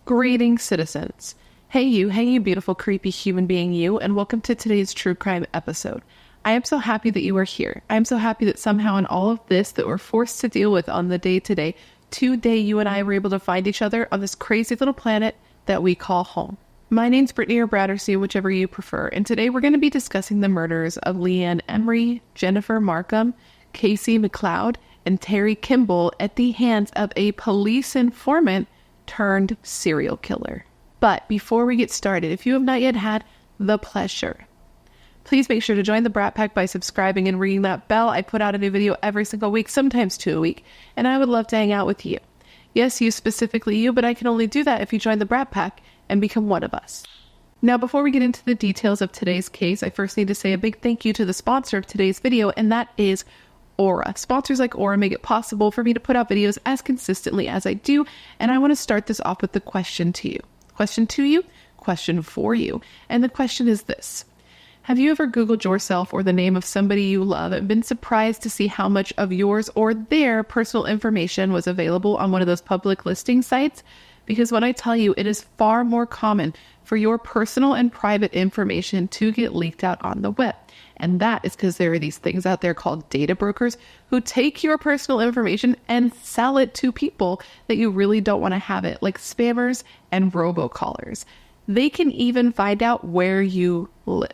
Greetings, citizens. Hey you beautiful, creepy human being you, and welcome to today's true crime episode. I am so happy that you are here. I am so happy that somehow in all of this that we're forced to deal with on the day-to-day, today you and I were able to find each other on this crazy little planet that we call home. My name's Brittany or Bratterstein, whichever you prefer, and today we're going to be discussing the murders of Leanne Emry, Jennifer Markham, Kaysi McLeod, and Terry Kimball at the hands of a police informant turned serial killer. But before we get started, if you have not yet had the pleasure, please make sure to join the Brat Pack by subscribing and ringing that bell. I put out a new video every single week, sometimes 2 a week, and I would love to hang out with you. Yes, you specifically you, but I can only do that if you join the Brat Pack and become one of us. Now, before we get into the details of today's case, I first need to say a big thank you to the sponsor of today's video, and that is Aura. Sponsors like Aura make it possible for me to put out videos as consistently as I do, and I want to start this off with the question to you. Question to you, question for you. And the question is this. Have you ever Googled yourself or the name of somebody you love and been surprised to see how much of yours or their personal information was available on one of those public listing sites? Because when I tell you, it is far more common for your personal and private information to get leaked out on the web. And that is because there are these things out there called data brokers who take your personal information and sell it to people that you really don't want to have it, like spammers and robocallers. They can even find out where you live.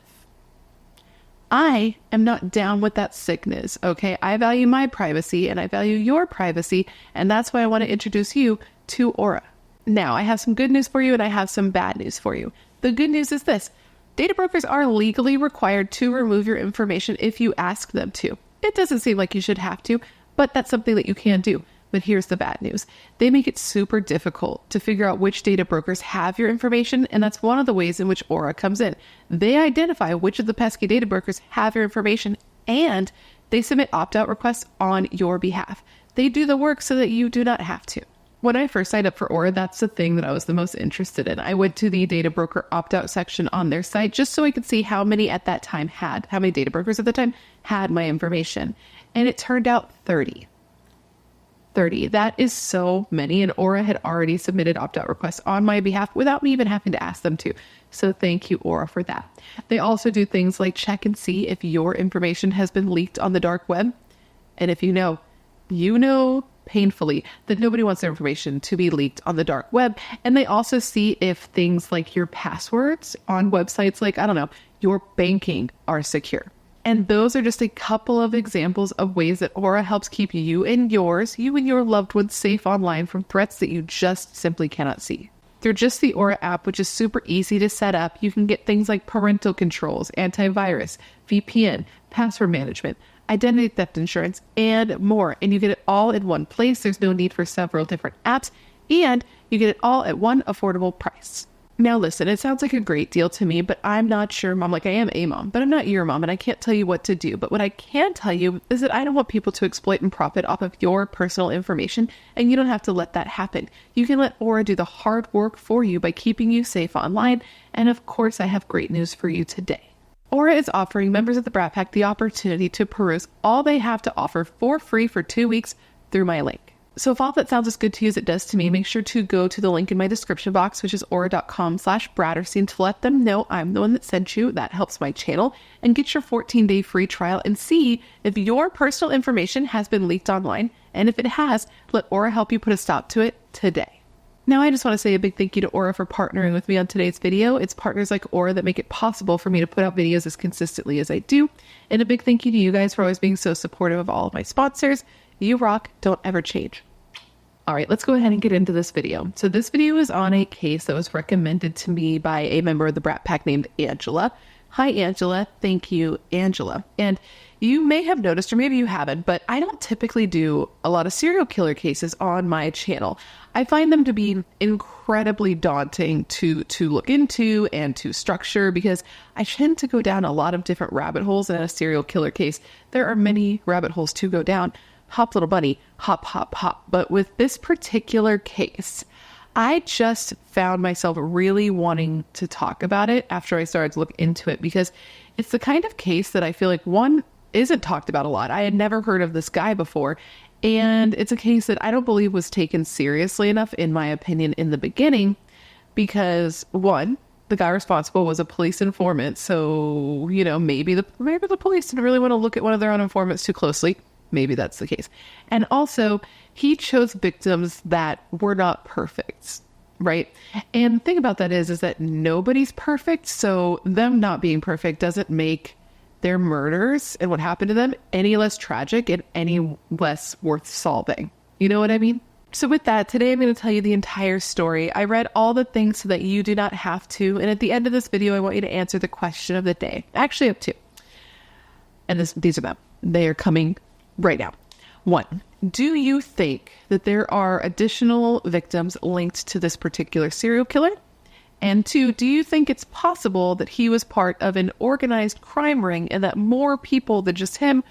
I am not down with that sickness, okay? I value my privacy and I value your privacy, and that's why I want to introduce you to Aura. Now, I have some good news for you and I have some bad news for you. The good news is this. Data brokers are legally required to remove your information if you ask them to. It doesn't seem like you should have to, but that's something that you can do. But here's the bad news. They make it super difficult to figure out which data brokers have your information, and that's one of the ways in which Aura comes in. They identify which of the pesky data brokers have your information, and they submit opt-out requests on your behalf. They do the work so that you do not have to. When I first signed up for Aura, that's the thing that I was the most interested in. I went to the data broker opt-out section on their site just so I could see how many data brokers at the time had my information. And it turned out 30. 30. That is so many. And Aura had already submitted opt-out requests on my behalf without me even having to ask them to. So thank you, Aura, for that. They also do things like check and see if your information has been leaked on the dark web. And if you know painfully that nobody wants their information to be leaked on the dark web. And they also see if things like your passwords on websites like, your banking are secure. And those are just a couple of examples of ways that Aura helps keep you and your loved ones safe online from threats that you just simply cannot see. Through just the Aura app, which is super easy to set up, you can get things like parental controls, antivirus, VPN, password management, identity theft insurance, and more. And you get it all in one place. There's no need for several different apps, and you get it all at one affordable price. Now listen, it sounds like a great deal to me, but I'm not sure, Mom. Like, I am a mom, but I'm not your mom, and I can't tell you what to do. But what I can tell you is that I don't want people to exploit and profit off of your personal information, and you don't have to let that happen. You can let Aura do the hard work for you by keeping you safe online, and of course, I have great news for you today. Aura is offering members of the Brat Pack the opportunity to peruse all they have to offer for free for 2 weeks through my link. So if all that sounds as good to you as it does to me, make sure to go to the link in my description box, which is aura.com/Bratterstein, to let them know I'm the one that sent you. That helps my channel, and get your 14-day free trial and see if your personal information has been leaked online. And if it has, let Aura help you put a stop to it today. Now, I just want to say a big thank you to Aura for partnering with me on today's video. It's partners like Aura that make it possible for me to put out videos as consistently as I do. And a big thank you to you guys for always being so supportive of all of my sponsors. You rock. Don't ever change. All right, let's go ahead and get into this video. So this video is on a case that was recommended to me by a member of the Brat Pack named Angela. Hi, Angela. Thank you, Angela. And you may have noticed, or maybe you haven't, but I don't typically do a lot of serial killer cases on my channel. I find them to be incredibly daunting to look into and to structure because I tend to go down a lot of different rabbit holes in a serial killer case. There are many rabbit holes to go down. Hop, little bunny, hop, hop, hop. But with this particular case, I just found myself really wanting to talk about it after I started to look into it because it's the kind of case that I feel like, one, isn't talked about a lot. I had never heard of this guy before. And it's a case that I don't believe was taken seriously enough, in my opinion, in the beginning. because one, the guy responsible was a police informant. So, maybe the police didn't really want to look at one of their own informants too closely. Maybe that's the case. And also, he chose victims that were not perfect, right? And the thing about that is that nobody's perfect. So them not being perfect doesn't make their murders and what happened to them any less tragic and any less worth solving. You know what I mean? So with that, today I'm going to tell you the entire story. I read all the things so that you do not have to. And at the end of this video, I want you to answer the question of the day. Actually, I have two. And these are them. They are coming right now. 1, do you think that there are additional victims linked to this particular serial killer? And 2, do you think it's possible that he was part of an organized crime ring and that more people than just him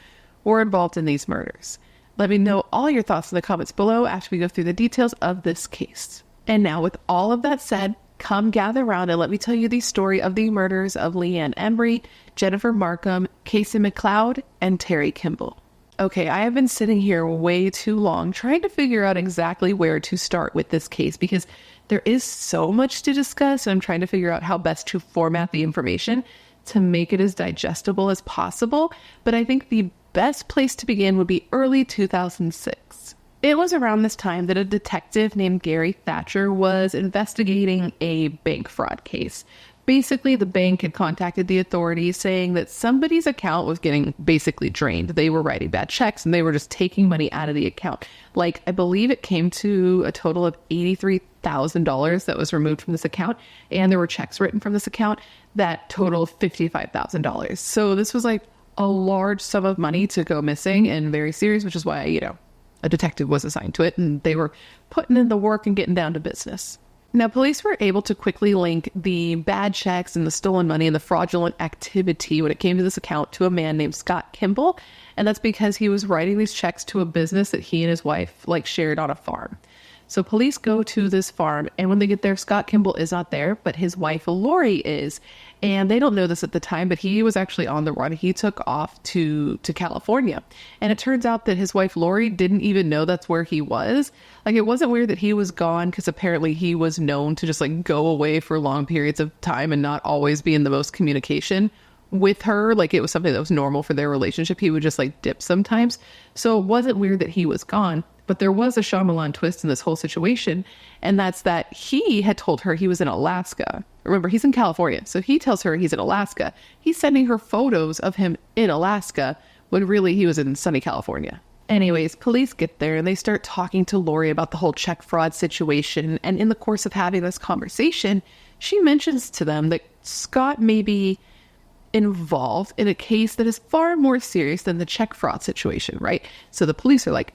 were involved in these murders? Let me know all your thoughts in the comments below after we go through the details of this case. And now, with all of that said, come gather around and let me tell you the story of the murders of Leanne Emry, Jennifer Markham, Kaysi McLeod, and Terry Kimball. Okay, I have been sitting here way too long trying to figure out exactly where to start with this case because there is so much to discuss, and I'm trying to figure out how best to format the information to make it as digestible as possible. But I think the best place to begin would be early 2006. It was around this time that a detective named Gary Thatcher was investigating a bank fraud case. Basically, the bank had contacted the authorities saying that somebody's account was getting basically drained. They were writing bad checks and they were just taking money out of the account. Like, I believe it came to a total of $83,000 that was removed from this account. And there were checks written from this account that totaled $55,000. So this was like a large sum of money to go missing and very serious, which is why, a detective was assigned to it and they were putting in the work and getting down to business. Now, police were able to quickly link the bad checks and the stolen money and the fraudulent activity when it came to this account to a man named Scott Kimble. And that's because he was writing these checks to a business that he and his wife shared on a farm. So police go to this farm, and when they get there, Scott Kimble is not there, but his wife, Lori, is. And they don't know this at the time, but he was actually on the run. He took off to California. And it turns out that his wife, Lori, didn't even know that's where he was. It wasn't weird that he was gone, because apparently he was known to just go away for long periods of time and not always be in the most communication with her. It was something that was normal for their relationship. He would just dip sometimes. So it wasn't weird that he was gone. But there was a Shyamalan twist in this whole situation, and that's that he had told her he was in Alaska. Remember, he's in California, so he tells her he's in Alaska. He's sending her photos of him in Alaska when really he was in sunny California. Anyways, police get there and they start talking to Lori about the whole check fraud situation, and in the course of having this conversation, she mentions to them that Scott may be involved in a case that is far more serious than the check fraud situation, right? So the police are like,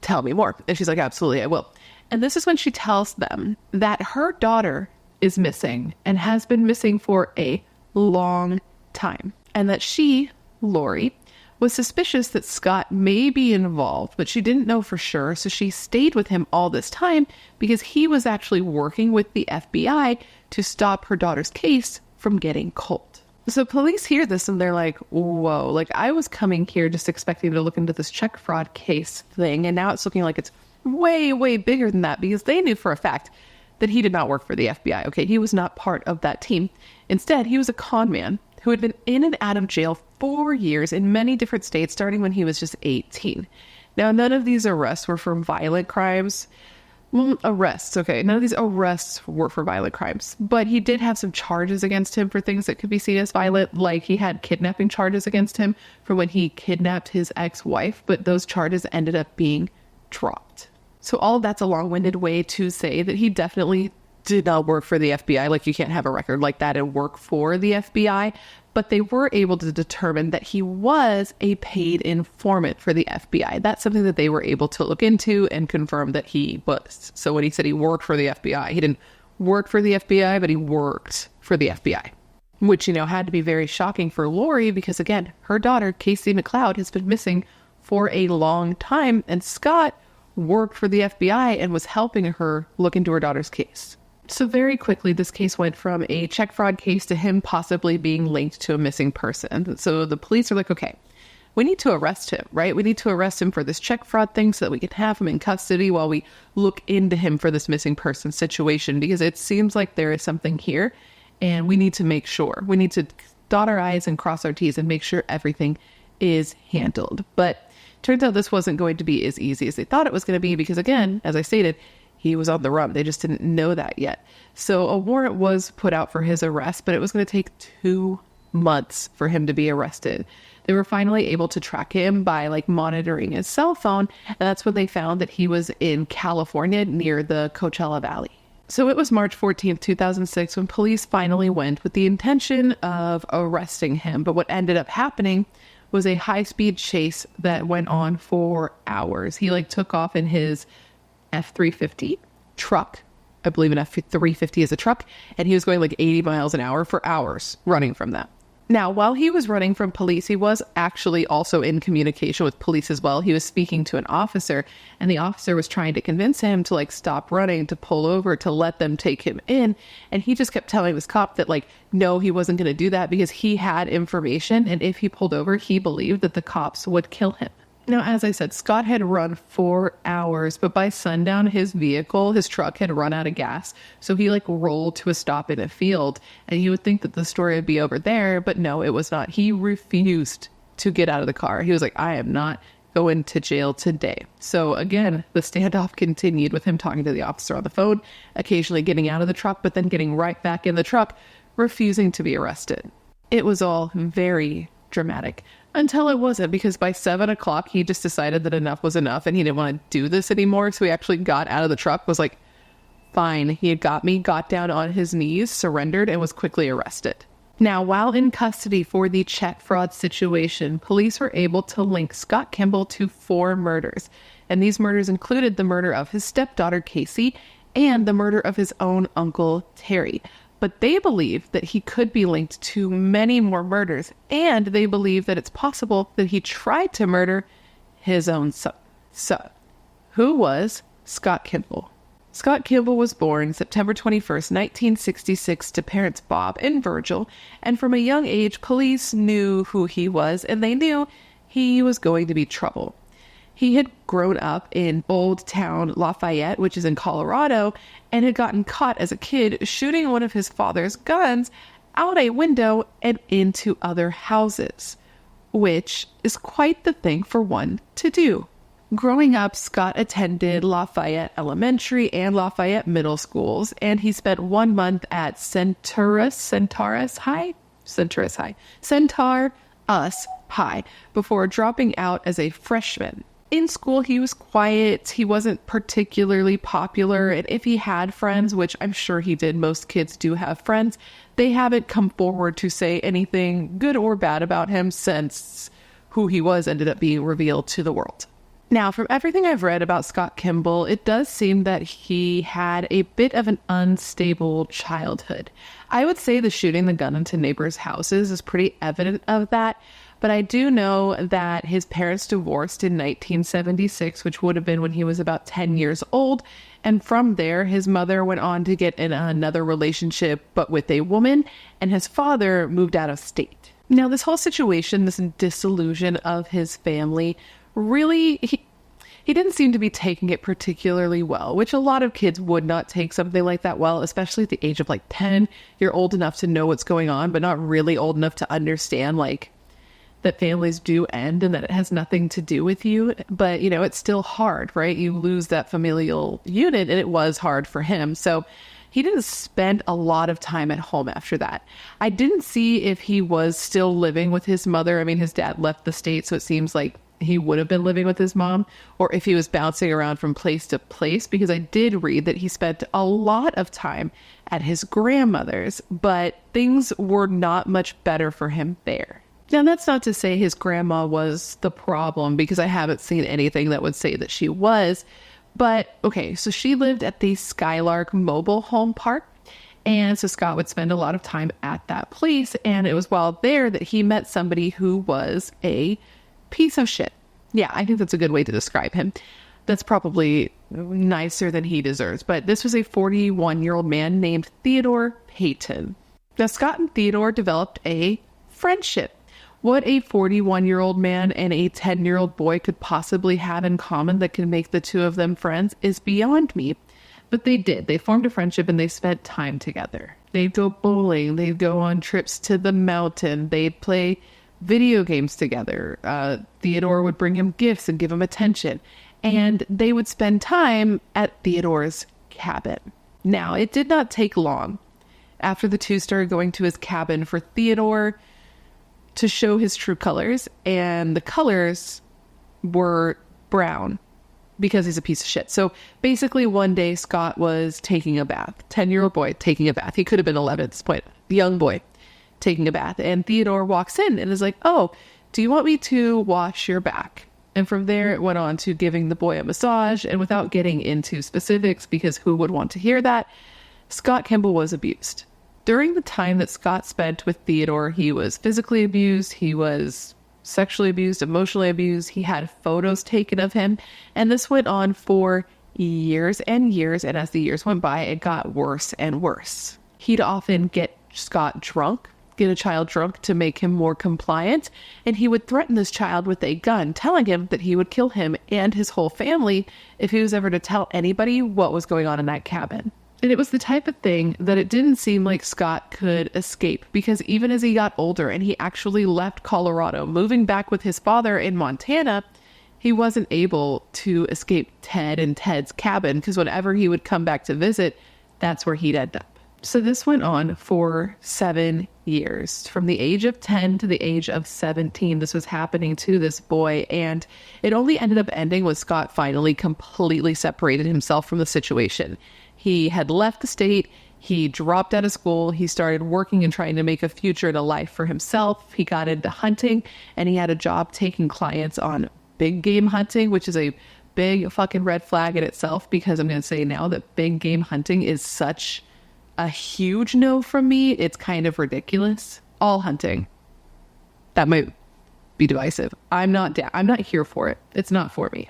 tell me more. And she's like, absolutely, I will. And this is when she tells them that her daughter is missing and has been missing for a long time. And that she, Lori, was suspicious that Scott may be involved, but she didn't know for sure. So she stayed with him all this time because he was actually working with the FBI to stop her daughter's case from getting cold. So police hear this and they're like, whoa, I was coming here just expecting to look into this check fraud case thing. And now it's looking like it's way, way bigger than that, because they knew for a fact that he did not work for the FBI. Okay, he was not part of that team. Instead, he was a con man who had been in and out of jail for years in many different states, starting when he was just 18. Now, none of these arrests were for violent crimes. Arrests, okay. None of these arrests were for violent crimes, but he did have some charges against him for things that could be seen as violent, like he had kidnapping charges against him for when he kidnapped his ex-wife, but those charges ended up being dropped. So all of that's a long-winded way to say that he definitely did not work for the FBI. You can't have a record like that and work for the FBI, but they were able to determine that he was a paid informant for the FBI. That's something that they were able to look into and confirm that he was. So when he said he worked for the FBI, he didn't work for the FBI, but he worked for the FBI, which, had to be very shocking for Lori because, again, her daughter, Kaysi McLeod, has been missing for a long time, and Scott worked for the FBI and was helping her look into her daughter's case. So very quickly, this case went from a check fraud case to him possibly being linked to a missing person. So the police are like, okay, we need to arrest him, right? We need to arrest him for this check fraud thing so that we can have him in custody while we look into him for this missing person situation, because it seems like there is something here and we need to make sure. We need to dot our I's and cross our T's and make sure everything is handled. But turns out this wasn't going to be as easy as they thought it was going to be because, again, as I stated, he was on the run. They just didn't know that yet. So a warrant was put out for his arrest, but it was going to take 2 months for him to be arrested. They were finally able to track him by monitoring his cell phone. And that's when they found that he was in California near the Coachella Valley. So it was March 14th, 2006, when police finally went with the intention of arresting him. But what ended up happening was a high-speed chase that went on for hours. He took off in his F-350 truck. I believe an F-350 is a truck. And he was going 80 miles an hour for hours running from that. Now, while he was running from police, he was actually also in communication with police as well. He was speaking to an officer, and the officer was trying to convince him to stop running, to pull over, to let them take him in. And he just kept telling this cop that no, he wasn't going to do that because he had information. And if he pulled over, he believed that the cops would kill him. Now, as I said, Scott had run 4 hours, but by sundown, his truck had run out of gas. So he rolled to a stop in a field, and you would think that the story would be over there, but no, it was not. He refused to get out of the car. He was like, I am not going to jail today. So again, the standoff continued with him talking to the officer on the phone, occasionally getting out of the truck, but then getting right back in the truck, refusing to be arrested. It was all very dramatic. Until it wasn't, because by 7 o'clock, he just decided that enough was enough and he didn't want to do this anymore. So he actually got out of the truck, was like, fine. He had got me, got down on his knees, surrendered, and was quickly arrested. Now, while in custody for the check fraud situation, police were able to link Scott Kimble to 4 murders. And these murders included the murder of his stepdaughter, Kaysi, and the murder of his own uncle, Terry. But they believe that he could be linked to many more murders, and they believe that it's possible that he tried to murder his own son. So, who was Scott Kimble? Scott Kimble was born September 21st, 1966, to parents Bob and Virgil, and from a young age, police knew who he was, and they knew he was going to be trouble. He had grown up in Old Town Lafayette, which is in Colorado, and had gotten caught as a kid shooting one of his father's guns out a window and into other houses, which is quite the thing for one to do. Growing up, Scott attended Lafayette Elementary and Lafayette Middle Schools, and he spent 1 month at Centaurus High before dropping out as a freshman. In school, he was quiet. He wasn't particularly popular. And if he had friends, which I'm sure he did, most kids do have friends, they haven't come forward to say anything good or bad about him since who he was ended up being revealed to the world. Now, from everything I've read about Scott Kimble, it does seem that he had a bit of an unstable childhood. I would say the shooting the gun into neighbors' houses is pretty evident of that. But I do know that his parents divorced in 1976, which would have been when he was about 10 years old. And from there, his mother went on to get in another relationship, but with a woman, and his father moved out of state. Now, this whole situation, this disillusion of his family, really, he didn't seem to be taking it particularly well, which a lot of kids would not take something like that well, especially at the age of 10. You're old enough to know what's going on, but not really old enough to understand, that families do end and that it has nothing to do with you. But, it's still hard, right? You lose that familial unit, and it was hard for him. So he didn't spend a lot of time at home after that. I didn't see if he was still living with his mother. I mean, his dad left the state, so it seems like he would have been living with his mom, or if he was bouncing around from place to place, because I did read that he spent a lot of time at his grandmother's, but things were not much better for him there. Now, that's not to say his grandma was the problem, because I haven't seen anything that would say that she was. But, okay, so she lived at the Skylark Mobile Home Park. And so Scott would spend a lot of time at that place. And it was while there that he met somebody who was a piece of shit. Yeah, I think that's a good way to describe him. That's probably nicer than he deserves. But this was a 41-year-old man named Theodore Payton. Now, Scott and Theodore developed a friendship. What a 41-year-old man and a 10-year-old boy could possibly have in common that could make the two of them friends is beyond me. But they did. They formed a friendship and they spent time together. They'd go bowling. They'd go on trips to the mountain. They'd play video games together. Theodore would bring him gifts and give him attention. And they would spend time at Theodore's cabin. Now, it did not take long after the two started going to his cabin for Theodore to show his true colors. And the colors were brown because he's a piece of shit. So basically one day Scott was taking a bath. 10-year-old boy taking a bath. He could have been 11 at this point. Young boy taking a bath. And Theodore walks in and is like, "Oh, do you want me to wash your back?" And from there, it went on to giving the boy a massage. And without getting into specifics, because who would want to hear that, Scott Kimble was abused. During the time that Scott spent with Theodore, he was physically abused. He was sexually abused, emotionally abused. He had photos taken of him. And this went on for years and years. And as the years went by, it got worse and worse. He'd often get Scott drunk, get a child drunk to make him more compliant, and he would threaten this child with a gun, telling him that he would kill him and his whole family if he was ever to tell anybody what was going on in that cabin. And it was the type of thing that it didn't seem like Scott could escape, because even as he got older and he actually left Colorado, moving back with his father in Montana, he wasn't able to escape Ted and Ted's cabin, because whenever he would come back to visit, that's where he'd end up. So this went on for 7 years. From the age of 10 to the age of 17, this was happening to this boy. And it only ended up ending when Scott finally completely separated himself from the situation. He had left the state. He dropped out of school. He started working and trying to make a future and a life for himself. He got into hunting, and he had a job taking clients on big game hunting, which is a big fucking red flag in itself, because I'm going to say now that big game hunting is such a huge no from me. It's kind of ridiculous. All hunting. That might be divisive. I'm not here for it. It's not for me.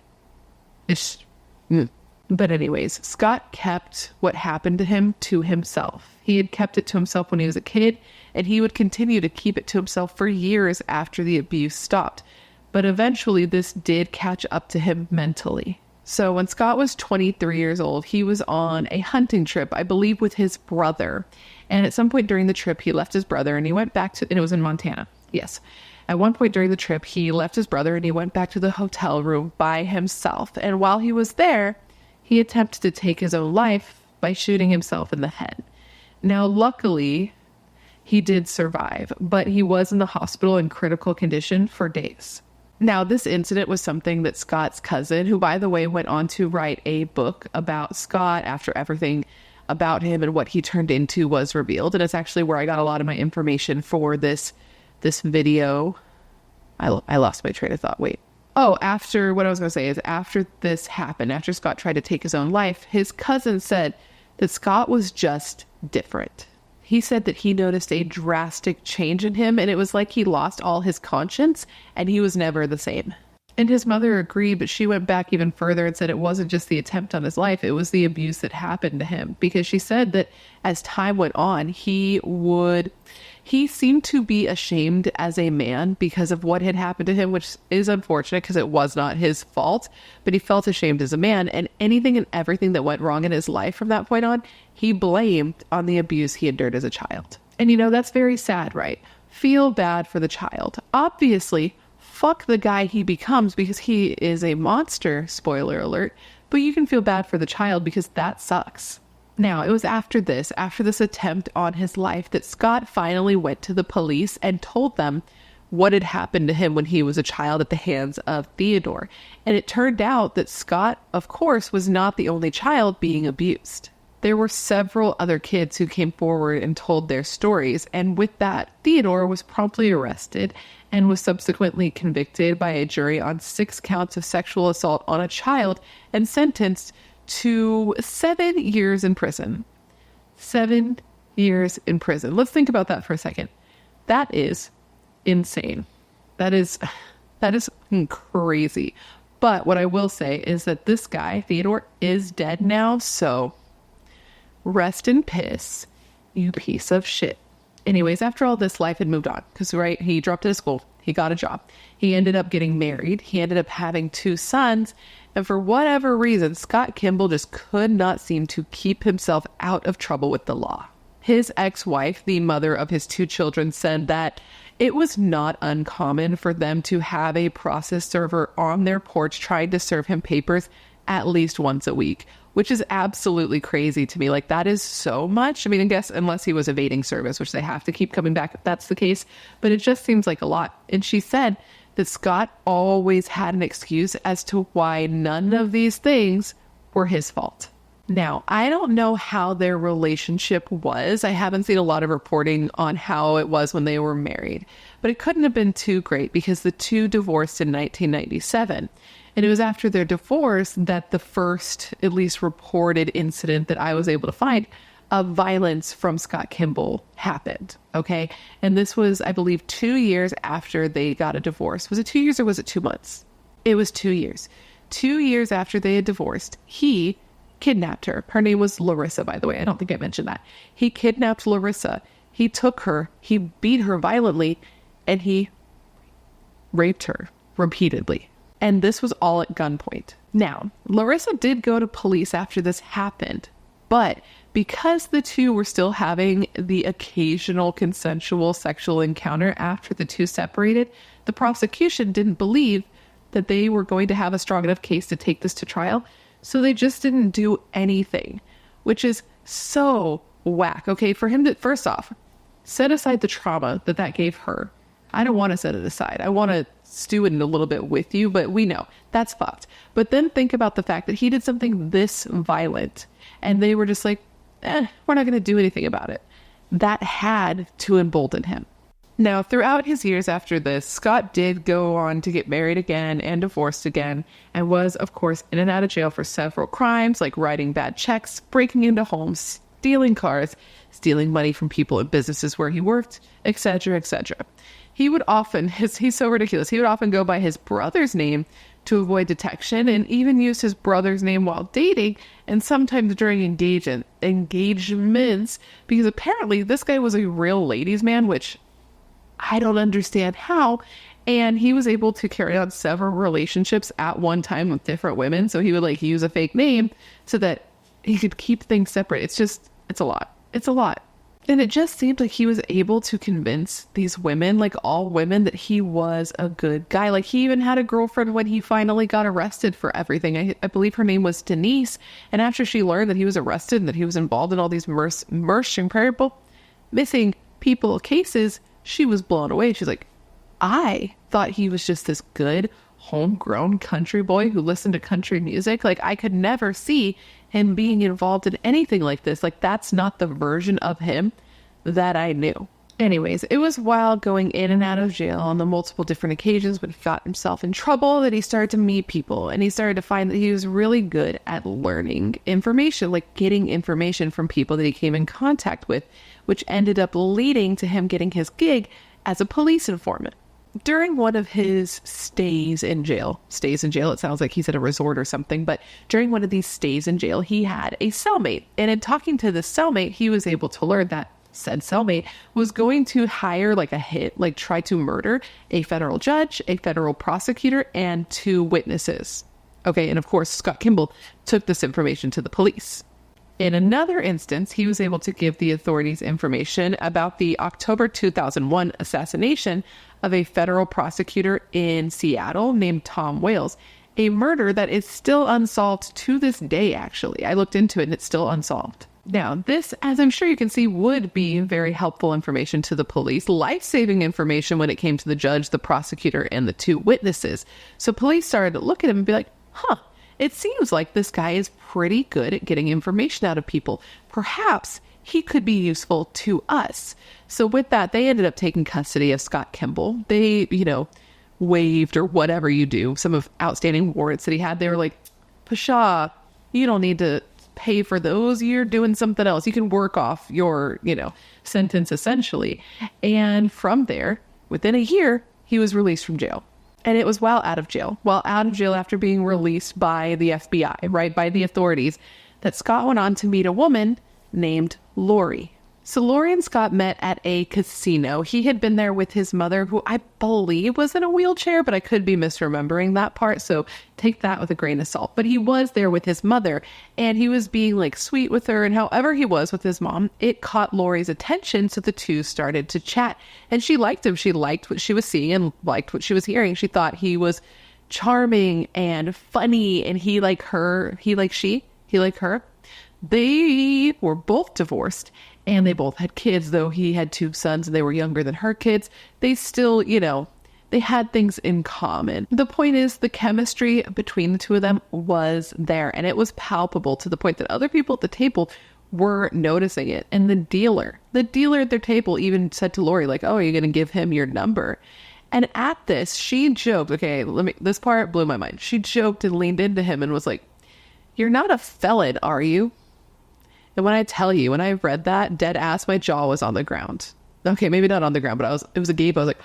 But anyways, Scott kept what happened to him to himself. He had kept it to himself when he was a kid, and he would continue to keep it to himself for years after the abuse stopped. But eventually this did catch up to him mentally. So when Scott was 23 years old, he was on a hunting trip, I believe with his brother. And at some point during the trip, he left his brother and he went back to, and it was in Montana. Yes. At one point during the trip, he left his brother and he went back to the hotel room by himself. And while he was there, he attempted to take his own life by shooting himself in the head. Now, luckily, he did survive, but he was in the hospital in critical condition for days. Now, this incident was something that Scott's cousin, who, by the way, went on to write a book about Scott after everything about him and what he turned into was revealed. And it's actually where I got a lot of my information for this video. I lost my train of thought. Wait. Oh, after what I was going to say is after this happened, after Scott tried to take his own life, his cousin said that Scott was just different. He said that he noticed a drastic change in him, and it was like he lost all his conscience and he was never the same. And his mother agreed, but she went back even further and said it wasn't just the attempt on his life, it was the abuse that happened to him. Because she said that as time went on, he seemed to be ashamed as a man because of what had happened to him, which is unfortunate because it was not his fault, but he felt ashamed as a man, and anything and everything that went wrong in his life from that point on, he blamed on the abuse he endured as a child. And that's very sad, right? Feel bad for the child. Obviously, fuck the guy he becomes because he is a monster, spoiler alert, but you can feel bad for the child because that sucks. Now, it was after this attempt on his life, that Scott finally went to the police and told them what had happened to him when he was a child at the hands of Theodore. And it turned out that Scott, of course, was not the only child being abused. There were several other kids who came forward and told their stories, and with that, Theodore was promptly arrested and was subsequently convicted by a jury on 6 counts of sexual assault on a child and sentenced to 7 years in prison. 7 years in prison. Let's think about that for a second. That is insane. That is crazy. But what I will say is that this guy, Theodore, is dead now, so rest in piss, you piece of shit. Anyways, after all this, life had moved on. Because, right, he dropped out of school. He got a job. He ended up getting married. He ended up having 2 sons. And for whatever reason, Scott Kimble just could not seem to keep himself out of trouble with the law. His ex-wife, the mother of his 2 children, said that it was not uncommon for them to have a process server on their porch trying to serve him papers at least once a week, which is absolutely crazy to me. Like, that is so much. I mean, I guess unless he was evading service, which they have to keep coming back if that's the case, but it just seems like a lot. And she said that Scott always had an excuse as to why none of these things were his fault. Now, I don't know how their relationship was. I haven't seen a lot of reporting on how it was when they were married, but it couldn't have been too great because the 2 divorced in 1997. And it was after their divorce that the first, at least reported incident that I was able to find of violence from Scott Kimble happened. Okay. And this was, I believe, 2 years after they got a divorce. Was it 2 years or was it 2 months? It was 2 years. 2 years after they had divorced, he kidnapped her. Her name was Larissa, by the way. I don't think I mentioned that. He kidnapped Larissa. He took her, he beat her violently, and he raped her repeatedly. And this was all at gunpoint. Now, Larissa did go to police after this happened, but because the 2 were still having the occasional consensual sexual encounter after the 2 separated, the prosecution didn't believe that they were going to have a strong enough case to take this to trial. So they just didn't do anything, which is so whack. Okay, for him to, first off, set aside the trauma that gave her. I don't want to set it aside. I want to stew it in a little bit with you, but we know that's fucked. But then think about the fact that he did something this violent and they were just like, we're not going to do anything about it. That had to embolden him. Now, throughout his years after this, Scott did go on to get married again and divorced again, and was, of course, in and out of jail for several crimes, like writing bad checks, breaking into homes, stealing cars, stealing money from people and businesses where he worked, etc., etc. He would often, he's so ridiculous, he would often go by his brother's name to avoid detection, and even use his brother's name while dating, and sometimes during engagements, because apparently this guy was a real ladies' man, which I don't understand how. And he was able to carry on several relationships at one time with different women. So he would use a fake name so that he could keep things separate. It's a lot. It's a lot. And it just seemed like he was able to convince these women, like all women, that he was a good guy. Like, he even had a girlfriend when he finally got arrested for everything. I believe her name was Denise. And after she learned that he was arrested and that he was involved in all these missing people cases, she was blown away. She's like, I thought he was just this good, homegrown country boy who listened to country music. Like, I could never see him being involved in anything like this. Like, that's not the version of him that I knew. Anyways, it was while going in and out of jail on the multiple different occasions when he got himself in trouble that he started to meet people, and he started to find that he was really good at learning information, like getting information from people that he came in contact with, which ended up leading to him getting his gig as a police informant. During one of his stays in jail, it sounds like he's at a resort or something, but during one of these stays in jail, he had a cellmate. And in talking to the cellmate, he was able to learn that said cellmate was going to hire a hit, try to murder a federal judge, a federal prosecutor, and 2 witnesses. Okay, and of course, Scott Kimble took this information to the police. In another instance, he was able to give the authorities information about the October 2001 assassination of a federal prosecutor in Seattle named Tom Wales, a murder that is still unsolved to this day, actually. I looked into it and it's still unsolved. Now, this, as I'm sure you can see, would be very helpful information to the police, life-saving information when it came to the judge, the prosecutor, and the 2 witnesses. So police started to look at him and be like, it seems like this guy is pretty good at getting information out of people. Perhaps he could be useful to us. So with that, they ended up taking custody of Scott Kimble. They, waived, or whatever you do, some of outstanding warrants that he had. They were like, Pasha, you don't need to pay for those. You're doing something else. You can work off your, sentence essentially. And from there, within a year, he was released from jail. And it was while out of jail after being released by the FBI, right, by the authorities, that Scott went on to meet a woman named Lori. So Lori and Scott met at a casino. He had been there with his mother, who I believe was in a wheelchair, but I could be misremembering that part. So take that with a grain of salt. But he was there with his mother, and he was being like sweet with her. And however he was with his mom, it caught Lori's attention. So the two started to chat, and she liked him. She liked what she was seeing and liked what she was hearing. She thought he was charming and funny, and he liked her. He liked her. They were both divorced, and they both had kids. Though he had two sons and they were younger than her kids, they still, they had things in common. The point is, the chemistry between the two of them was there, and it was palpable to the point that other people at the table were noticing it. And the dealer at their table even said to Lori, like, "Oh, are you going to give him your number?" And at this, she joked, this part blew my mind. She joked and leaned into him and was like, "You're not a felon, are you?" And when I tell you, when I read that, dead ass, my jaw was on the ground. Okay, maybe not on the ground, but it was a gape. I was like,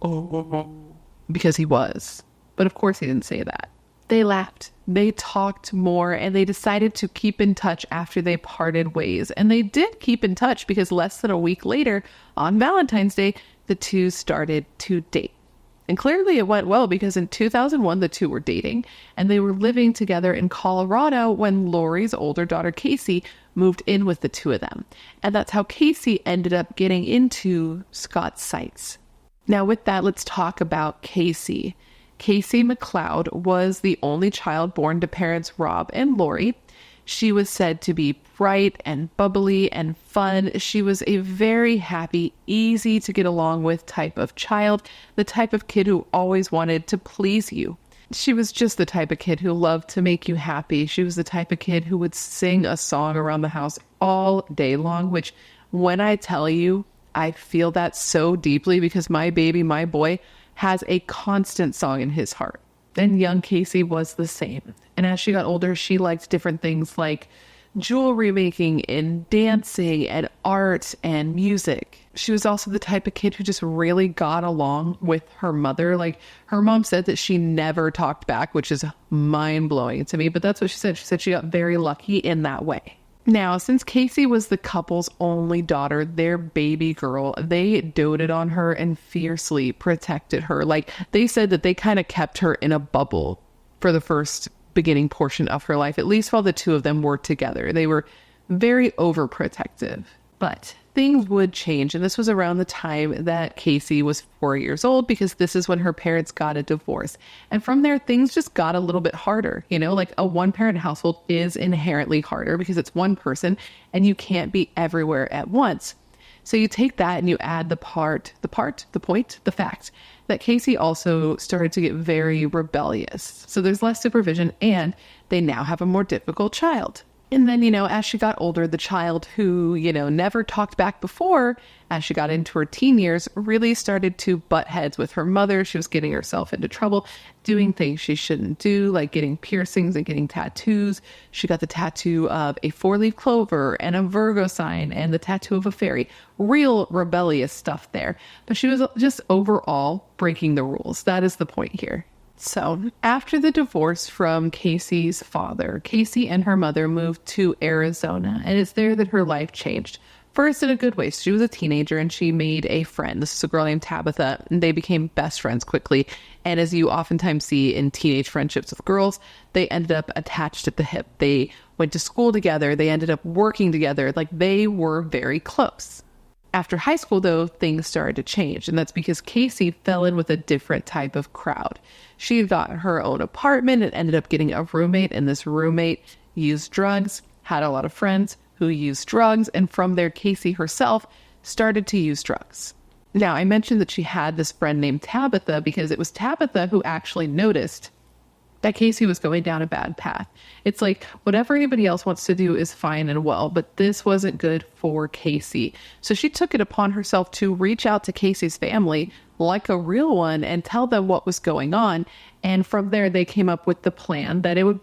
oh, because he was. But of course he didn't say that. They laughed, they talked more, and they decided to keep in touch after they parted ways. And they did keep in touch, because less than a week later, on Valentine's Day, the two started to date. And clearly it went well, because in 2001, the two were dating, and they were living together in Colorado when Lori's older daughter, Kaysi, moved in with the two of them. And that's how Kaysi ended up getting into Scott's sights. Now with that, let's talk about Kaysi. Kaysi McLeod was the only child born to parents Rob and Lori. She was said to be bright and bubbly and fun. She was a very happy, easy to get along with type of child, the type of kid who always wanted to please you. She was just the type of kid who loved to make you happy. She was the type of kid who would sing a song around the house all day long, which when I tell you, I feel that so deeply, because my baby, my boy, has a constant song in his heart. And young Kaysi was the same. And as she got older, she liked different things like jewelry making and dancing and art and music. She was also the type of kid who just really got along with her mother. Like, her mom said that she never talked back, which is mind-blowing to me, but that's what she said. She said she got very lucky in that way. Now, since Kaysi was the couple's only daughter, their baby girl, they doted on her and fiercely protected her. Like, they said that they kind of kept her in a bubble for the first beginning portion of her life, at least while the two of them were together. They were very overprotective. But things would change, and this was around the time that Kaysi was 4 years old, because this is when her parents got a divorce. And from there, things just got a little bit harder. Like, a one-parent household is inherently harder because it's one person, and you can't be everywhere at once. So you take that and you add the fact that Kaysi also started to get very rebellious. So there's less supervision, and they now have a more difficult child. And then, as she got older, the child who, never talked back before, as she got into her teen years, really started to butt heads with her mother. She was getting herself into trouble, doing things she shouldn't do, like getting piercings and getting tattoos. She got the tattoo of a 4-leaf clover and a Virgo sign and the tattoo of a fairy. Real rebellious stuff there. But she was just overall breaking the rules. That is the point here. So after the divorce from Kaysi's father, Kaysi and her mother moved to Arizona, and it's there that her life changed. First, in a good way. She was a teenager and she made a friend. This is a girl named Tabitha, and they became best friends quickly. And as you oftentimes see in teenage friendships with girls, they ended up attached at the hip. They went to school together. They ended up working together. Like, they were very close. After high school, though, things started to change, and that's because Kaysi fell in with a different type of crowd. She had got her own apartment and ended up getting a roommate, and this roommate used drugs, had a lot of friends who used drugs, and from there, Kaysi herself started to use drugs. Now, I mentioned that she had this friend named Tabitha because it was Tabitha who actually noticed that Kaysi was going down a bad path. It's like, whatever anybody else wants to do is fine and well, but this wasn't good for Kaysi. So she took it upon herself to reach out to Kaysi's family like a real one and tell them what was going on. And from there, they came up with the plan Well,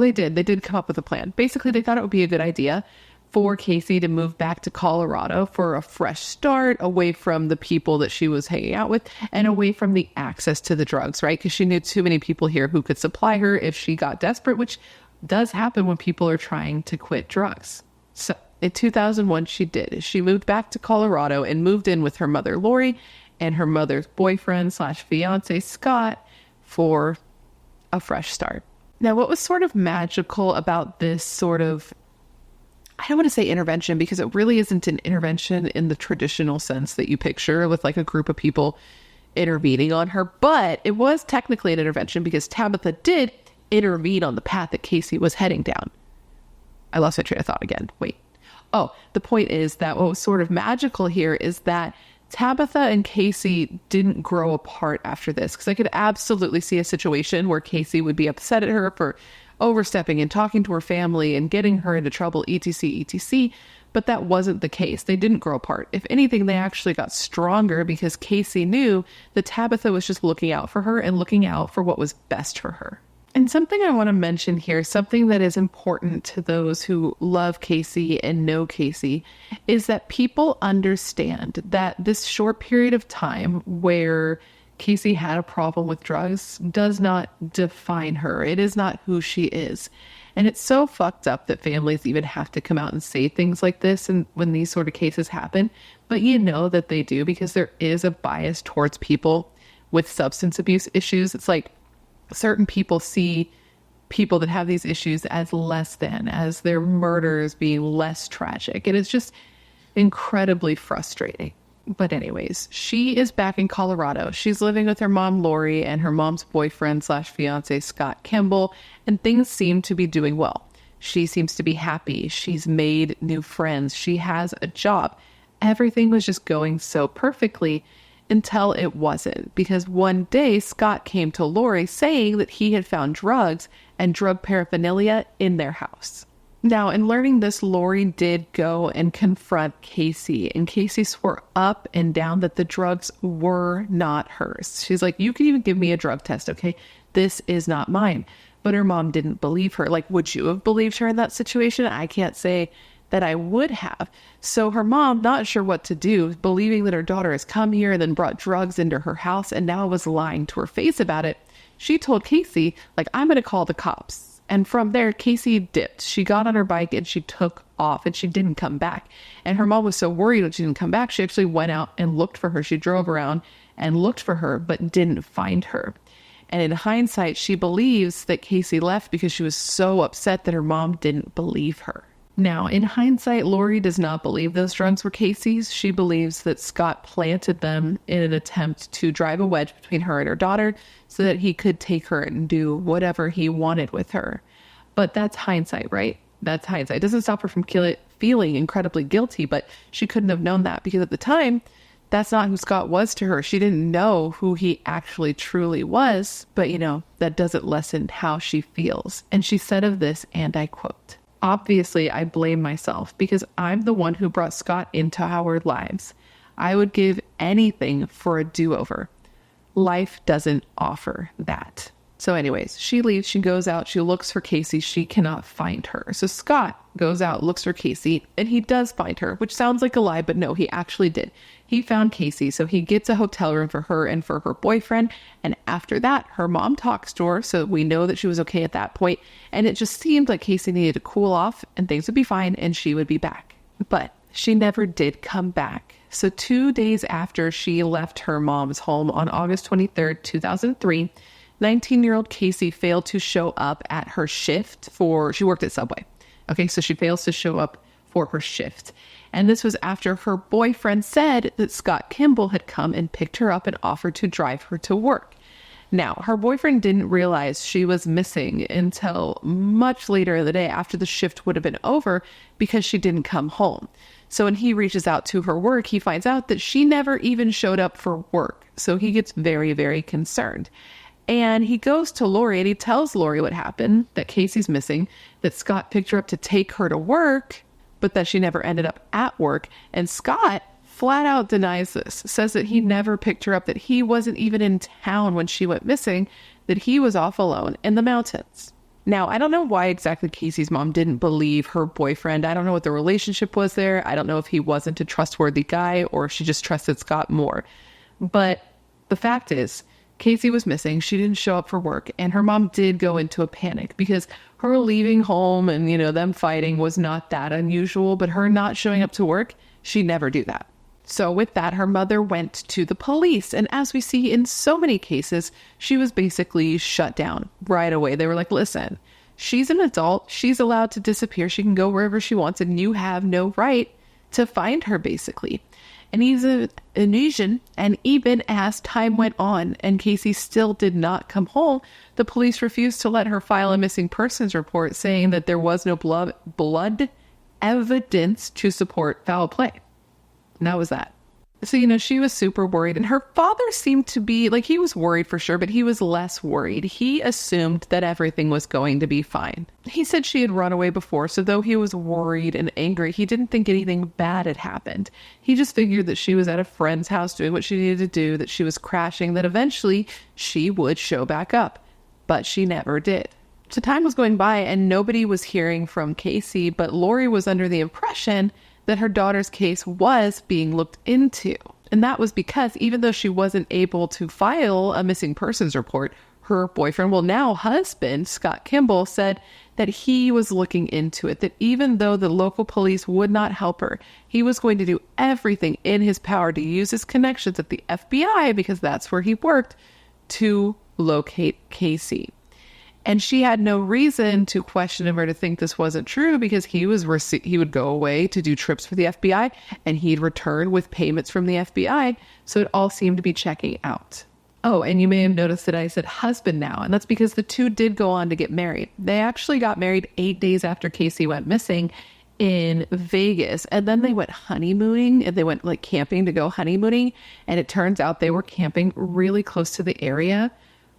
they did come up with a plan. Basically, they thought it would be a good idea for Kaysi to move back to Colorado for a fresh start, away from the people that she was hanging out with and away from the access to the drugs, right? Because she knew too many people here who could supply her if she got desperate, which does happen when people are trying to quit drugs. So In 2001, she did. She moved back to Colorado and moved in with her mother, Lori, and her mother's boyfriend slash fiance, Scott, for a fresh start. Now, what was sort of magical about this sort of, I don't want to say intervention, because it really isn't an intervention in the traditional sense that you picture with like a group of people intervening on her, but it was technically an intervention because Tabitha did intervene on the path that Kaysi was heading down. I lost my train of thought again. Wait. Oh, the point is that what was sort of magical here is that Tabitha and Kaysi didn't grow apart after this, because I could absolutely see a situation where Kaysi would be upset at her for overstepping and talking to her family and getting her into trouble, etc., etc. But that wasn't the case. They didn't grow apart. If anything, they actually got stronger because Kaysi knew that Tabitha was just looking out for her and looking out for what was best for her. And something I want to mention here, something that is important to those who love Kaysi and know Kaysi, is that people understand that this short period of time where Kaysi had a problem with drugs does not define her. It is not who she is. And it's so fucked up that families even have to come out and say things like this and when these sort of cases happen. But you know that they do, because there is a bias towards people with substance abuse issues. It's like certain people see people that have these issues as less than, as their murders being less tragic. And it's just incredibly frustrating. But anyways, she is back in Colorado. She's living with her mom, Lori, and her mom's boyfriend slash fiance, Scott Kimble, and things seem to be doing well. She seems to be happy. She's made new friends. She has a job. Everything was just going so perfectly until it wasn't, because one day Scott came to Lori saying that he had found drugs and drug paraphernalia in their house. Now, in learning this, Lori did go and confront Kaysi, and Kaysi swore up and down that the drugs were not hers. She's like, you can even give me a drug test, okay? This is not mine. But her mom didn't believe her. Like, would you have believed her in that situation? I can't say that I would have. So her mom, not sure what to do, believing that her daughter has come here and then brought drugs into her house and now was lying to her face about it, she told Kaysi, like, I'm going to call the cops. And from there, Kaysi dipped. She got on her bike and she took off, and she didn't come back. And her mom was so worried when she didn't come back, she actually went out and looked for her. She drove around and looked for her, but didn't find her. And in hindsight, she believes that Kaysi left because she was so upset that her mom didn't believe her. Now, in hindsight, Lori does not believe those drugs were Kaysi's. She believes that Scott planted them in an attempt to drive a wedge between her and her daughter so that he could take her and do whatever he wanted with her. But that's hindsight, right? That's hindsight. It doesn't stop her from feeling incredibly guilty, but she couldn't have known that because at the time, that's not who Scott was to her. She didn't know who he actually truly was, but that doesn't lessen how she feels. And she said of this, and I quote, "Obviously, I blame myself because I'm the one who brought Scott into our lives. I would give anything for a do-over. Life doesn't offer that." So anyways, she leaves, she goes out, she looks for Kaysi, she cannot find her. So Scott goes out, looks for Kaysi, and he does find her, which sounds like a lie, but no, he actually did. He found Kaysi, so he gets a hotel room for her and for her boyfriend, and after that, her mom talks to her, so we know that she was okay at that point, and it just seemed like Kaysi needed to cool off, and things would be fine, and she would be back. But she never did come back. So 2 days after she left her mom's home on August 23rd, 2003, 19-year-old Kaysi failed to show up at her shift she worked at Subway. Okay, so she fails to show up for her shift. And this was after her boyfriend said that Scott Kimble had come and picked her up and offered to drive her to work. Now, her boyfriend didn't realize she was missing until much later in the day after the shift would have been over because she didn't come home. So when he reaches out to her work, he finds out that she never even showed up for work. So he gets very, very concerned. And he goes to Lori and he tells Lori what happened, that Kaysi's missing, that Scott picked her up to take her to work, but that she never ended up at work. And Scott flat out denies this, says that he never picked her up, that he wasn't even in town when she went missing, that he was off alone in the mountains. Now, I don't know why exactly Kaysi's mom didn't believe her boyfriend. I don't know what the relationship was there. I don't know if he wasn't a trustworthy guy or if she just trusted Scott more. But the fact is, Kaysi was missing. She didn't show up for work, and her mom did go into a panic because Her leaving home and, them fighting was not that unusual, but her not showing up to work, she never do that. So with that, her mother went to the police. And as we see in so many cases, she was basically shut down right away. They were like, listen, she's an adult. She's allowed to disappear. She can go wherever she wants. And you have no right to find her, basically. And he's an Asian. And even as time went on and Kaysi still did not come home, the police refused to let her file a missing persons report, saying that there was no blood evidence to support foul play. And that was that. So, she was super worried, and her father seemed to be like, he was worried for sure, but he was less worried. He assumed that everything was going to be fine. He said she had run away before, so though he was worried and angry, he didn't think anything bad had happened. He just figured that she was at a friend's house doing what she needed to do, that she was crashing, that eventually she would show back up. But she never did. So time was going by and nobody was hearing from Kaysi, but Lori was under the impression that her daughter's case was being looked into. And that was because even though she wasn't able to file a missing persons report, her boyfriend, well now husband, Scott Kimble, said that he was looking into it, that even though the local police would not help her, he was going to do everything in his power to use his connections at the FBI, because that's where he worked, to locate Kaysi. And she had no reason to question him or to think this wasn't true, because he would go away to do trips for the FBI and he'd return with payments from the FBI. So it all seemed to be checking out. Oh, and you may have noticed that I said husband now, and that's because the two did go on to get married. They actually got married 8 days after Kaysi went missing in Vegas, and then they went honeymooning, and they went like camping to go honeymooning. And it turns out they were camping really close to the area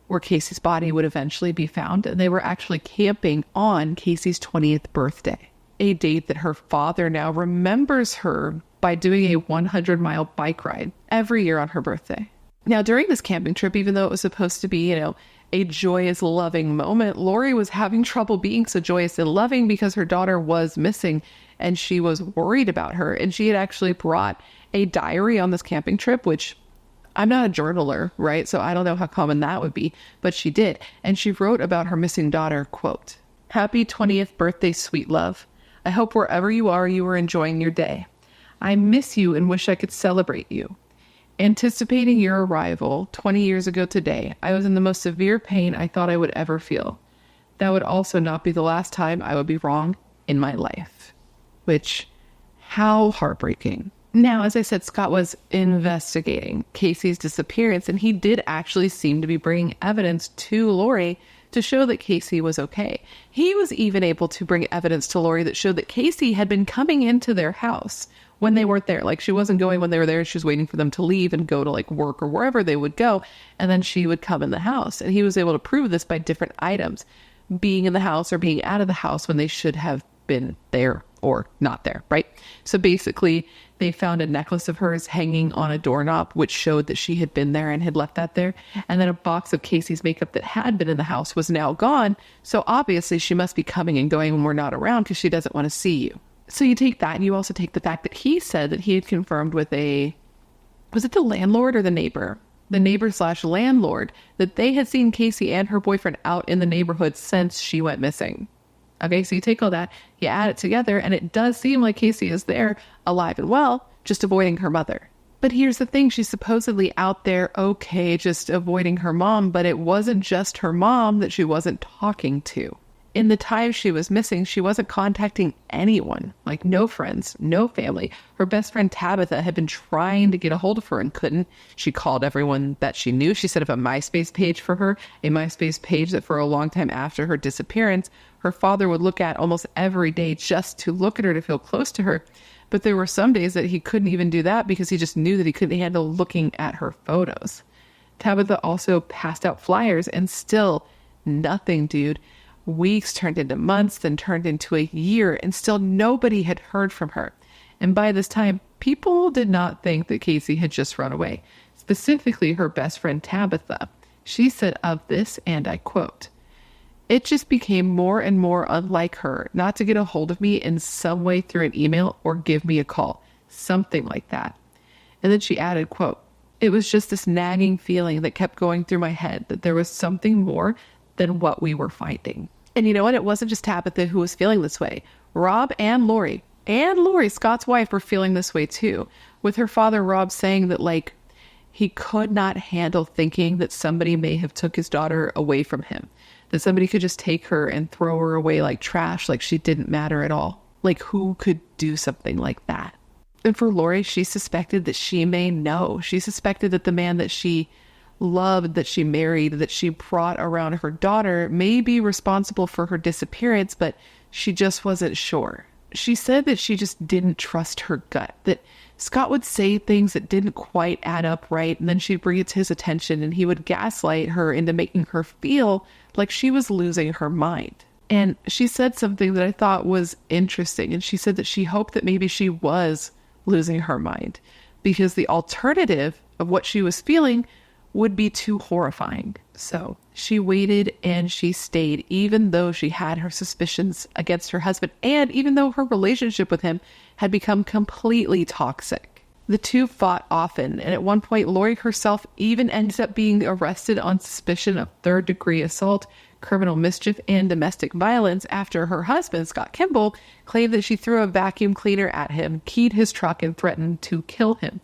where Kaysi's body would eventually be found. And they were actually camping on Kaysi's 20th birthday, a date that her father now remembers her by doing a 100-mile bike ride every year on her birthday. Now, during this camping trip, even though it was supposed to be, a joyous, loving moment, Lori was having trouble being so joyous and loving because her daughter was missing and she was worried about her. And she had actually brought a diary on this camping trip, which I'm not a journaler, right? So I don't know how common that would be, but she did. And she wrote about her missing daughter, quote, "Happy 20th birthday, sweet love. I hope wherever you are enjoying your day. I miss you and wish I could celebrate you. Anticipating your arrival 20 years ago today, I was in the most severe pain I thought I would ever feel. That would also not be the last time I would be wrong in my life." Which, how heartbreaking. Now, as I said, Scott was investigating Kaysi's disappearance, and he did actually seem to be bringing evidence to Lori to show that Kaysi was okay. He was even able to bring evidence to Lori that showed that Kaysi had been coming into their house when they weren't there. Like, she wasn't going when they were there. She was waiting for them to leave and go to like work or wherever they would go. And then she would come in the house. And he was able to prove this by different items being in the house or being out of the house when they should have been there or not there, right? So basically, they found a necklace of hers hanging on a doorknob, which showed that she had been there and had left that there. And then a box of Kaysi's makeup that had been in the house was now gone. So obviously she must be coming and going when we're not around because she doesn't want to see you. So you take that, and you also take the fact that he said that he had confirmed with was it the landlord or the neighbor? The neighbor/landlord, that they had seen Kaysi and her boyfriend out in the neighborhood since she went missing. Okay, so you take all that, you add it together, and it does seem like Kaysi is there, alive and well, just avoiding her mother. But here's the thing, she's supposedly out there, okay, just avoiding her mom, but it wasn't just her mom that she wasn't talking to. In the time she was missing, she wasn't contacting anyone, like no friends, no family. Her best friend Tabitha had been trying to get a hold of her and couldn't. She called everyone that she knew. She set up a MySpace page for her, a MySpace page that for a long time after her disappearance, her father would look at almost every day just to look at her, to feel close to her. But there were some days that he couldn't even do that because he just knew that he couldn't handle looking at her photos. Tabitha also passed out flyers, and still nothing, dude. Weeks turned into months, then turned into a year, and still nobody had heard from her. And by this time, people did not think that Kaysi had just run away. Specifically, her best friend Tabitha. She said of this, and I quote, "It just became more and more unlike her not to get a hold of me in some way through an email or give me a call." Something like that. And then she added, quote, "It was just this nagging feeling that kept going through my head that there was something more than what we were finding." And you know what? It wasn't just Tabitha who was feeling this way. Rob and Lori, Scott's wife, were feeling this way too. With her father, Rob, saying that like he could not handle thinking that somebody may have took his daughter away from him. That somebody could just take her and throw her away like trash, like she didn't matter at all. Like who could do something like that? And for Lori, she suspected that she may know. She suspected that the man that she loved, that she married, that she brought around her daughter may be responsible for her disappearance, but she just wasn't sure. She said that she just didn't trust her gut, that Scott would say things that didn't quite add up right, and then she'd bring it to his attention and he would gaslight her into making her feel like she was losing her mind. And she said something that I thought was interesting, and she said that she hoped that maybe she was losing her mind because the alternative of what she was feeling would be too horrifying. So she waited and she stayed, even though she had her suspicions against her husband, and even though her relationship with him had become completely toxic. The two fought often, and at one point, Lori herself even ended up being arrested on suspicion of third-degree assault, criminal mischief, and domestic violence after her husband, Scott Kimble, claimed that she threw a vacuum cleaner at him, keyed his truck, and threatened to kill him,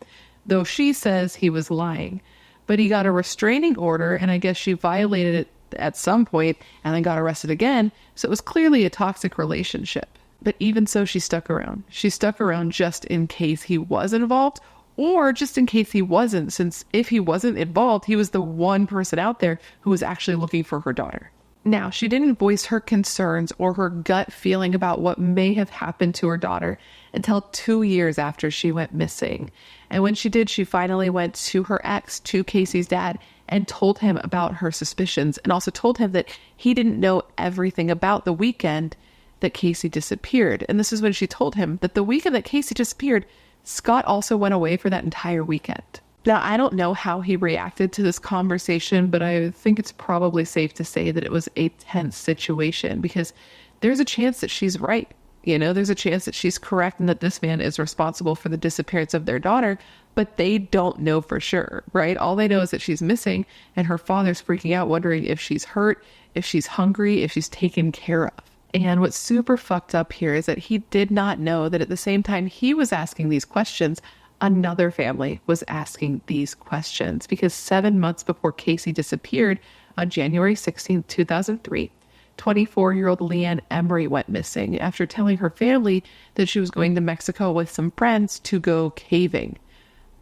though she says he was lying. But he got a restraining order, and I guess she violated it at some point and then got arrested again, so it was clearly a toxic relationship. But even so, she stuck around. She stuck around just in case he was involved, or just in case he wasn't, since if he wasn't involved, he was the one person out there who was actually looking for her daughter. Now, she didn't voice her concerns or her gut feeling about what may have happened to her daughter until 2 years after she went missing. And when she did, she finally went to her ex, to Kaysi's dad, and told him about her suspicions, and also told him that he didn't know everything about the weekend that Kaysi disappeared. And this is when she told him that the weekend that Kaysi disappeared, Scott also went away for that entire weekend. Now, I don't know how he reacted to this conversation, but I think it's probably safe to say that it was a tense situation, because there's a chance that she's right. You know, there's a chance that she's correct and that this man is responsible for the disappearance of their daughter, but they don't know for sure, right? All they know is that she's missing, and her father's freaking out, wondering if she's hurt, if she's hungry, if she's taken care of. And what's super fucked up here is that he did not know that at the same time he was asking these questions, another family was asking these questions, because 7 months before Kaysi disappeared on January 16, 2003, 24-year-old Leanne Emry went missing after telling her family that she was going to Mexico with some friends to go caving,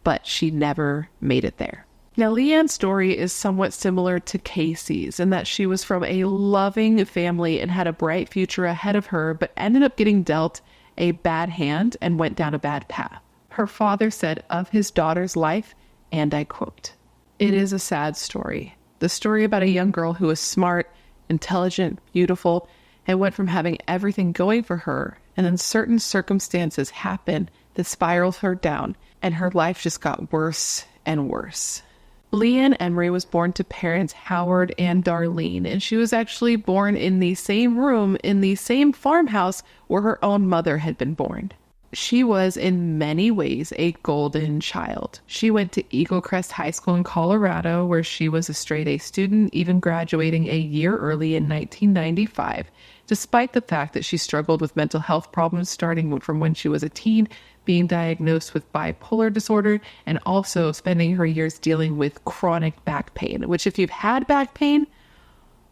but she never made it there. Now, Leanne's story is somewhat similar to Kaysi's in that she was from a loving family and had a bright future ahead of her, but ended up getting dealt a bad hand and went down a bad path. Her father said of his daughter's life, and I quote, "It is a sad story. The story about a young girl who was smart, intelligent, beautiful, and went from having everything going for her, and then certain circumstances happened that spiraled her down, and her life just got worse and worse." Leanne Emry was born to parents Howard and Darlene, and she was actually born in the same room in the same farmhouse where her own mother had been born. She was in many ways a golden child. She went to Eagle Crest High School in Colorado, where she was a straight-A student, even graduating a year early in 1995, despite the fact that she struggled with mental health problems starting from when she was a teen, being diagnosed with bipolar disorder, and also spending her years dealing with chronic back pain, which if you've had back pain,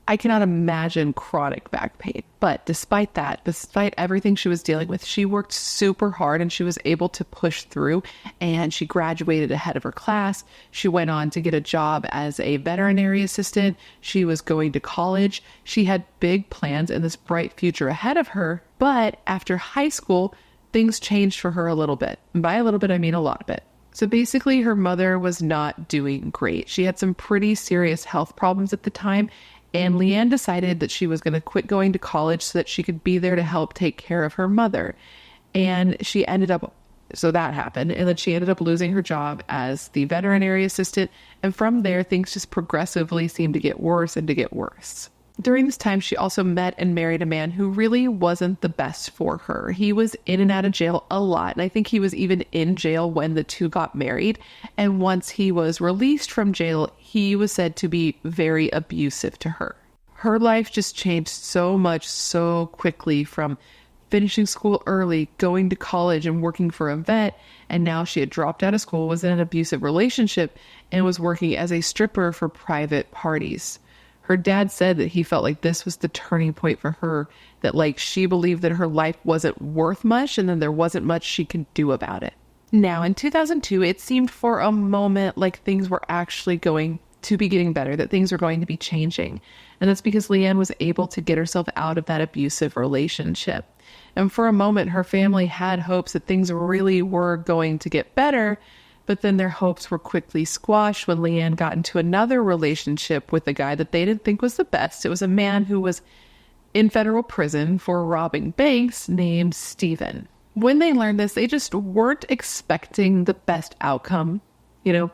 I cannot imagine chronic back pain. But despite that, despite everything she was dealing with, she worked super hard and she was able to push through, and she graduated ahead of her class. She went on to get a job as a veterinary assistant. She was going to college. She had big plans and this bright future ahead of her. But after high school, things changed for her a little bit. And by a little bit, I mean a lot of it. So basically, her mother was not doing great. She had some pretty serious health problems at the time, and Leanne decided that she was going to quit going to college so that she could be there to help take care of her mother. And she ended up, so that happened, and then she ended up losing her job as the veterinary assistant, and from there, things just progressively seemed to get worse and to get worse. During this time, she also met and married a man who really wasn't the best for her. He was in and out of jail a lot, and I think he was even in jail when the two got married. And once he was released from jail, he was said to be very abusive to her. Her life just changed so much so quickly, from finishing school early, going to college and working for a vet. And now she had dropped out of school, was in an abusive relationship, and was working as a stripper for private parties. Her dad said that he felt like this was the turning point for her, that like she believed that her life wasn't worth much and then there wasn't much she could do about it. Now in 2002, it seemed for a moment like things were actually going to be getting better, that things were going to be changing. And that's because LeAnn was able to get herself out of that abusive relationship. And for a moment, her family had hopes that things really were going to get better, but then their hopes were quickly squashed when LeAnn got into another relationship with a guy that they didn't think was the best. It was a man who was in federal prison for robbing banks named Steven. When they learned this, they just weren't expecting the best outcome,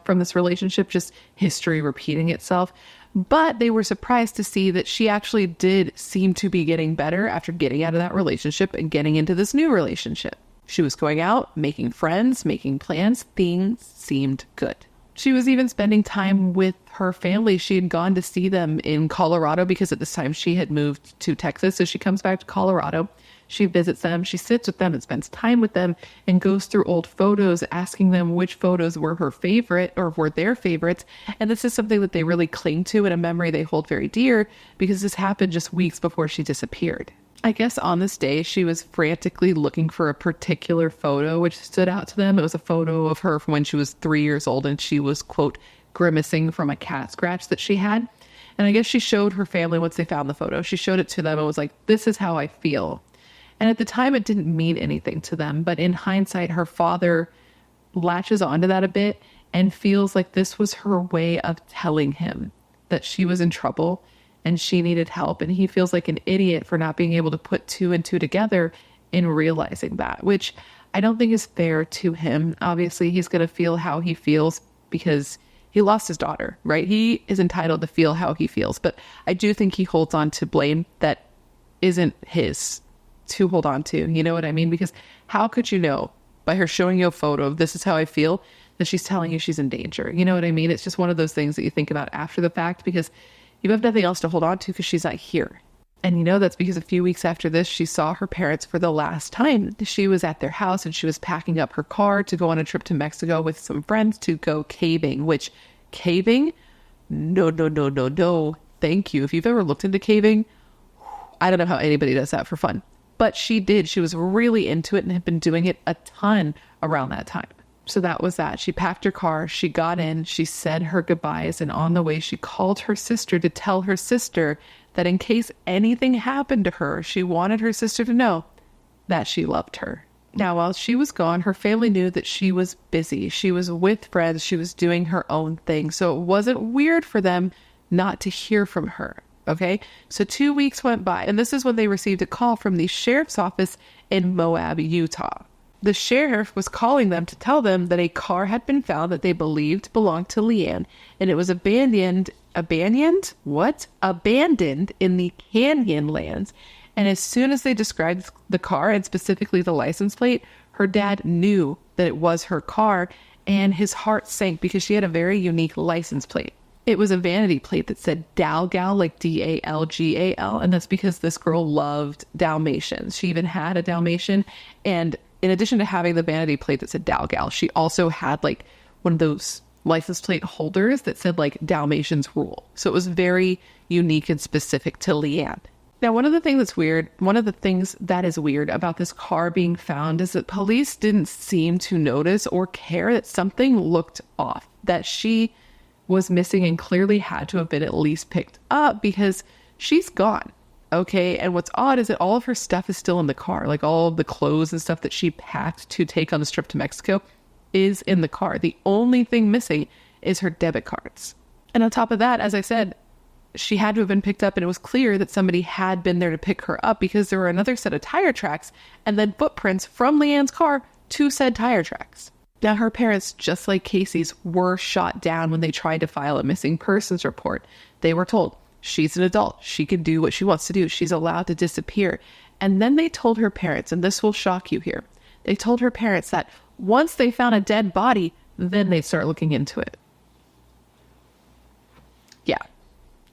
from this relationship, just history repeating itself. But they were surprised to see that she actually did seem to be getting better after getting out of that relationship and getting into this new relationship. She was going out, making friends, making plans. Things seemed good. She was even spending time with her family. She had gone to see them in Colorado because at this time she had moved to Texas. So she comes back to Colorado. She visits them. She sits with them and spends time with them and goes through old photos, asking them which photos were her favorite or were their favorites. And this is something that they really cling to and a memory they hold very dear because this happened just weeks before she disappeared. I guess on this day, she was frantically looking for a particular photo which stood out to them. It was a photo of her from when she was 3 years old and she was, quote, grimacing from a cat scratch that she had. And I guess she showed her family once they found the photo. She showed it to them and was like, this is how I feel. And at the time, it didn't mean anything to them. But in hindsight, her father latches onto that a bit and feels like this was her way of telling him that she was in trouble and she needed help. And he feels like an idiot for not being able to put two and two together in realizing that, which I don't think is fair to him. Obviously, he's going to feel how he feels because he lost his daughter, right? He is entitled to feel how he feels. But I do think he holds on to blame that isn't his to hold on to. You know what I mean? Because how could you know by her showing you a photo of this is how I feel that she's telling you she's in danger? You know what I mean? It's just one of those things that you think about after the fact because you have nothing else to hold on to because she's not here. And that's because a few weeks after this, she saw her parents for the last time. She was at their house and she was packing up her car to go on a trip to Mexico with some friends to go caving, which caving? No. Thank you. If you've ever looked into caving, I don't know how anybody does that for fun. But she did. She was really into it and had been doing it a ton around that time. So that was that. She packed her car. She got in. She said her goodbyes. And on the way, she called her sister to tell her sister that in case anything happened to her, she wanted her sister to know that she loved her. Now, while she was gone, her family knew that she was busy. She was with friends. She was doing her own thing. So it wasn't weird for them not to hear from her. Okay, so 2 weeks went by, and this is when they received a call from the sheriff's office in Moab, Utah. The sheriff was calling them to tell them that a car had been found that they believed belonged to LeAnn, and it was abandoned in the Canyon lands. And as soon as they described the car, and specifically the license plate, her dad knew that it was her car, and his heart sank because she had a very unique license plate. It was a vanity plate that said Dalgal, like Dalgal, and that's because this girl loved Dalmatians. She even had a Dalmatian, and in addition to having the vanity plate that said Dalgal, she also had like one of those license plate holders that said like Dalmatians rule. So it was very unique and specific to LeAnn. Now, one of the things that is weird about this car being found is that police didn't seem to notice or care that something looked off, that she was missing and clearly had to have been at least picked up because she's gone. Okay. And what's odd is that all of her stuff is still in the car. Like all of the clothes and stuff that she packed to take on this trip to Mexico is in the car. The only thing missing is her debit cards. And on top of that, as I said, she had to have been picked up, and it was clear that somebody had been there to pick her up because there were another set of tire tracks and then footprints from LeAnn's car to said tire tracks. Now, her parents, just like Kaysi's, were shot down when they tried to file a missing persons report. They were told, she's an adult. She can do what she wants to do. She's allowed to disappear. And then they told her parents, and this will shock you here, they told her parents that once they found a dead body, then they'd start looking into it. Yeah.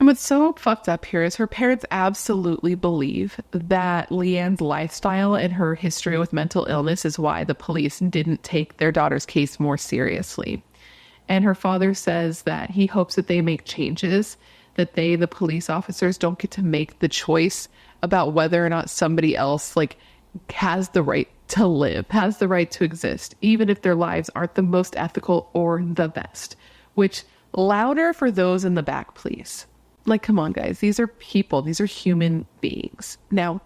And what's so fucked up here is her parents absolutely believe that Leanne's lifestyle and her history with mental illness is why the police didn't take their daughter's case more seriously. And her father says that he hopes that they make changes, that they, the police officers, don't get to make the choice about whether or not somebody else has the right to live, has the right to exist, even if their lives aren't the most ethical or the best. Which, louder for those in the back, please. Come on, guys. These are people. These are human beings. Now,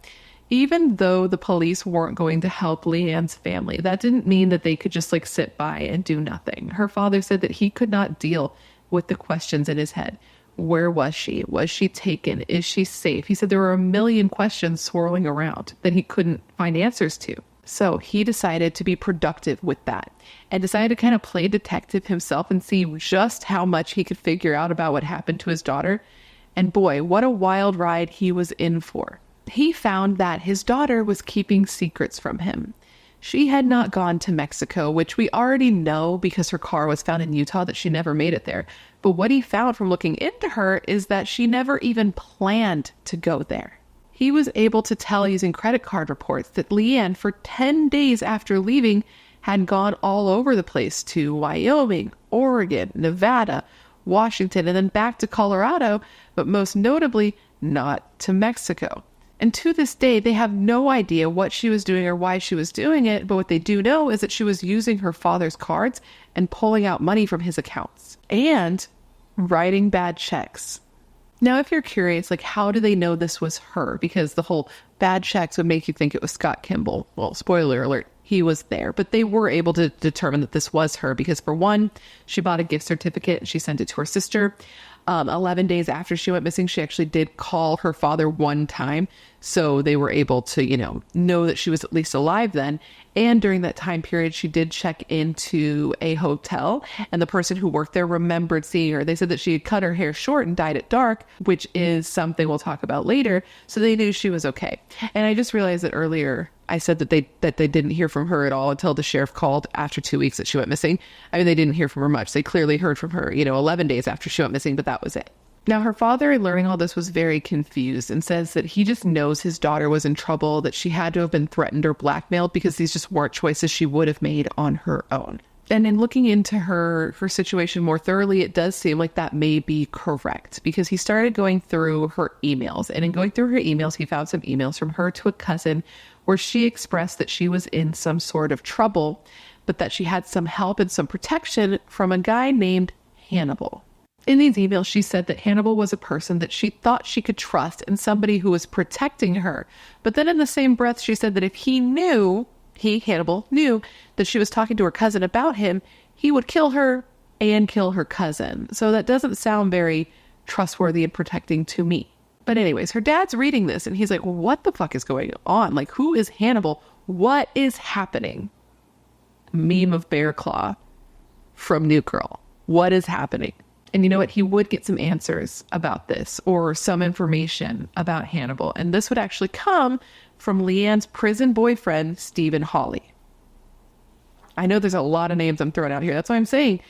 even though the police weren't going to help Leanne's family, that didn't mean that they could just sit by and do nothing. Her father said that he could not deal with the questions in his head. Where was she? Was she taken? Is she safe? He said there were a million questions swirling around that he couldn't find answers to. So he decided to be productive with that and decided to kind of play detective himself and see just how much he could figure out about what happened to his daughter. And boy, what a wild ride he was in for. He found that his daughter was keeping secrets from him. She had not gone to Mexico, which we already know because her car was found in Utah, that she never made it there. But what he found from looking into her is that she never even planned to go there. He was able to tell using credit card reports that Leanne, for 10 days after leaving, had gone all over the place to Wyoming, Oregon, Nevada, Washington, and then back to Colorado, but most notably, not to Mexico. And to this day, they have no idea what she was doing or why she was doing it, but what they do know is that she was using her father's cards and pulling out money from his accounts and writing bad checks. Now, if you're curious, how do they know this was her? Because the whole bad checks would make you think it was Scott Kimble. Well, spoiler alert, he was there. But they were able to determine that this was her because, for one, she bought a gift certificate and she sent it to her sister. 11 days after she went missing, she actually did call her father one time. So they were able to, know that she was at least alive then. And during that time period, she did check into a hotel, and the person who worked there remembered seeing her. They said that she had cut her hair short and dyed it dark, which is something we'll talk about later. So they knew she was okay. And I just realized that earlier I said that they didn't hear from her at all until the sheriff called after 2 weeks that she went missing. I mean, they didn't hear from her much. They clearly heard from her, 11 days after she went missing, but that was it. Now, her father, in learning all this, was very confused and says that he just knows his daughter was in trouble, that she had to have been threatened or blackmailed because these just weren't choices she would have made on her own. And in looking into her situation more thoroughly, it does seem like that may be correct because he started going through her emails. And in going through her emails, he found some emails from her to a cousin where she expressed that she was in some sort of trouble, but that she had some help and some protection from a guy named Hannibal. In these emails, she said that Hannibal was a person that she thought she could trust and somebody who was protecting her. But then in the same breath, she said that if Hannibal, knew that she was talking to her cousin about him, he would kill her and kill her cousin. So that doesn't sound very trustworthy and protecting to me. But anyways, her dad's reading this and he's like, what the fuck is going on? Who is Hannibal? What is happening? Meme of Bear Claw from New Girl. What is happening? And you know what? He would get some answers about this or some information about Hannibal. And this would actually come from Leanne's prison boyfriend, Stephen Hawley. I know there's a lot of names I'm throwing out here. That's why I'm saying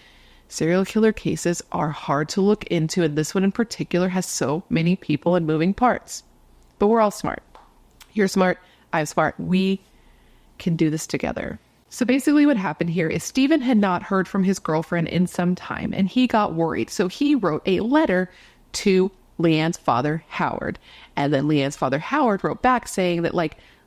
serial killer cases are hard to look into. And this one in particular has so many people and moving parts. But we're all smart. You're smart. I'm smart. We can do this together. So basically what happened here is Stephen had not heard from his girlfriend in some time and he got worried. So he wrote a letter to Leanne's father, Howard. And then Leanne's father, Howard, wrote back saying that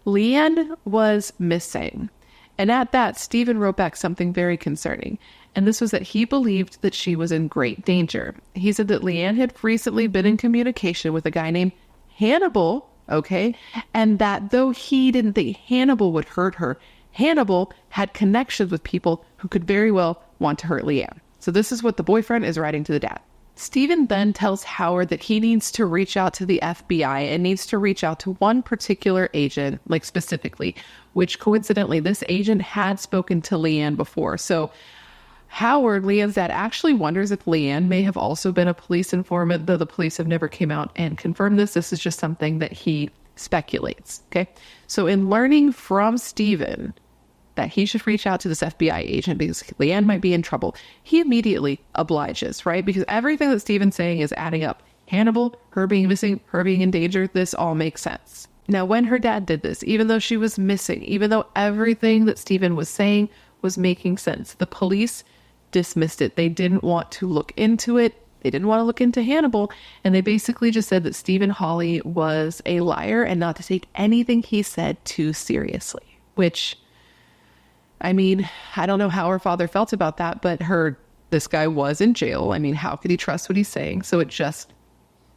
Leanne was missing. And at that, Stephen wrote back something very concerning. And this was that he believed that she was in great danger. He said that Leanne had recently been in communication with a guy named Hannibal, okay? And that though he didn't think Hannibal would hurt her, Hannibal had connections with people who could very well want to hurt Leanne. So this is what the boyfriend is writing to the dad. Stephen then tells Howard that he needs to reach out to the FBI and needs to reach out to one particular agent, specifically, which coincidentally, this agent had spoken to Leanne before. So Howard, Leanne's dad, actually wonders if Leanne may have also been a police informant, though the police have never came out and confirmed this. This is just something that he speculates. Okay. So in learning from Stephen that he should reach out to this FBI agent because Leanne might be in trouble, he immediately obliges, right? Because everything that Stephen's saying is adding up. Hannibal, her being missing, her being in danger, this all makes sense. Now, when her dad did this, even though she was missing, even though everything that Stephen was saying was making sense, the police dismissed it. They didn't want to look into it. They didn't want to look into Hannibal. And they basically just said that Stephen Hawley was a liar and not to take anything he said too seriously. Which, I mean, I don't know how her father felt about that, but this guy was in jail. I mean, how could he trust what he's saying? So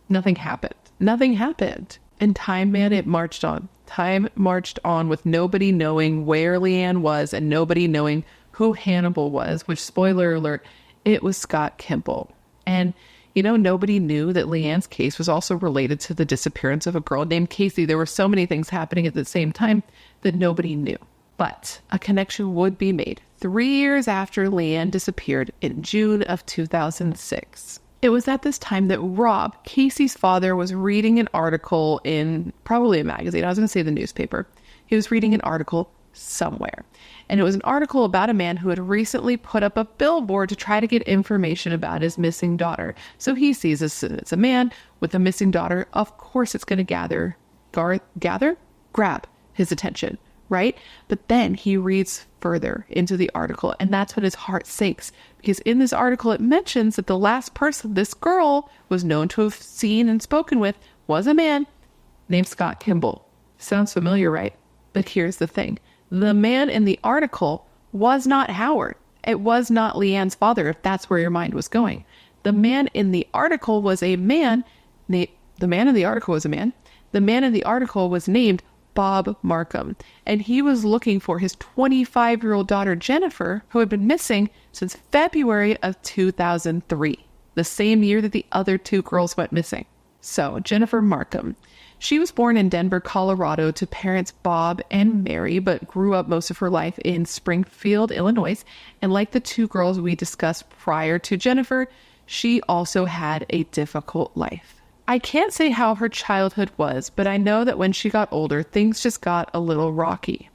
nothing happened. Nothing happened. And time, man, it marched on. Time marched on with nobody knowing where LeAnn was and nobody knowing who Hannibal was, which, spoiler alert, it was Scott Kimble. And, nobody knew that LeAnn's case was also related to the disappearance of a girl named Kaysi. There were so many things happening at the same time that nobody knew. But a connection would be made 3 years after LeAnn disappeared in June of 2006. It was at this time that Rob, Kaysi's father, was reading an article in probably a magazine. I was going to say the newspaper. He was reading an article somewhere. And it was an article about a man who had recently put up a billboard to try to get information about his missing daughter. So he sees it's a man with a missing daughter. Of course it's going to grab his attention, right? But then he reads further into the article, and that's when his heart sinks, because in this article it mentions that the last person this girl was known to have seen and spoken with was a man named Scott Kimble. Sounds familiar, right? But here's the thing. The man in the article was not Howard. It was not LeAnn's father, if that's where your mind was going. The man in the article was a man. The man in the article was a man. The man in the article was named Bob Markham, and he was looking for his 25-year-old daughter, Jennifer, who had been missing since February of 2003, the same year that the other two girls went missing. So, Jennifer Markham. She was born in Denver, Colorado to parents Bob and Mary, but grew up most of her life in Springfield, Illinois. And like the two girls we discussed prior to Jennifer, she also had a difficult life. I can't say how her childhood was, but I know that when she got older, things just got a little rocky.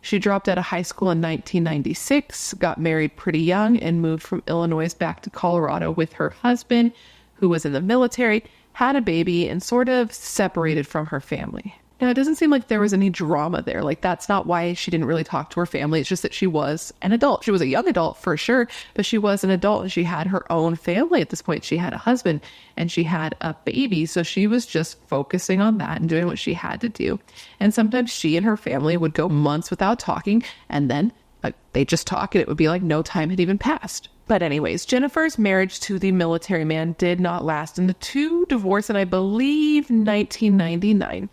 She dropped out of high school in 1996, got married pretty young, and moved from Illinois back to Colorado with her husband, who was in the military, had a baby, and sort of separated from her family. Now, it doesn't seem like there was any drama there. Like, that's not why she didn't really talk to her family. It's just that she was an adult. She was a young adult for sure, but she was an adult and she had her own family at this point. She had a husband and she had a baby. So she was just focusing on that and doing what she had to do. And sometimes she and her family would go months without talking, and then they just talk and it would be like no time had even passed. But anyways, Jennifer's marriage to the military man did not last, and the two divorced in, I believe, 1999.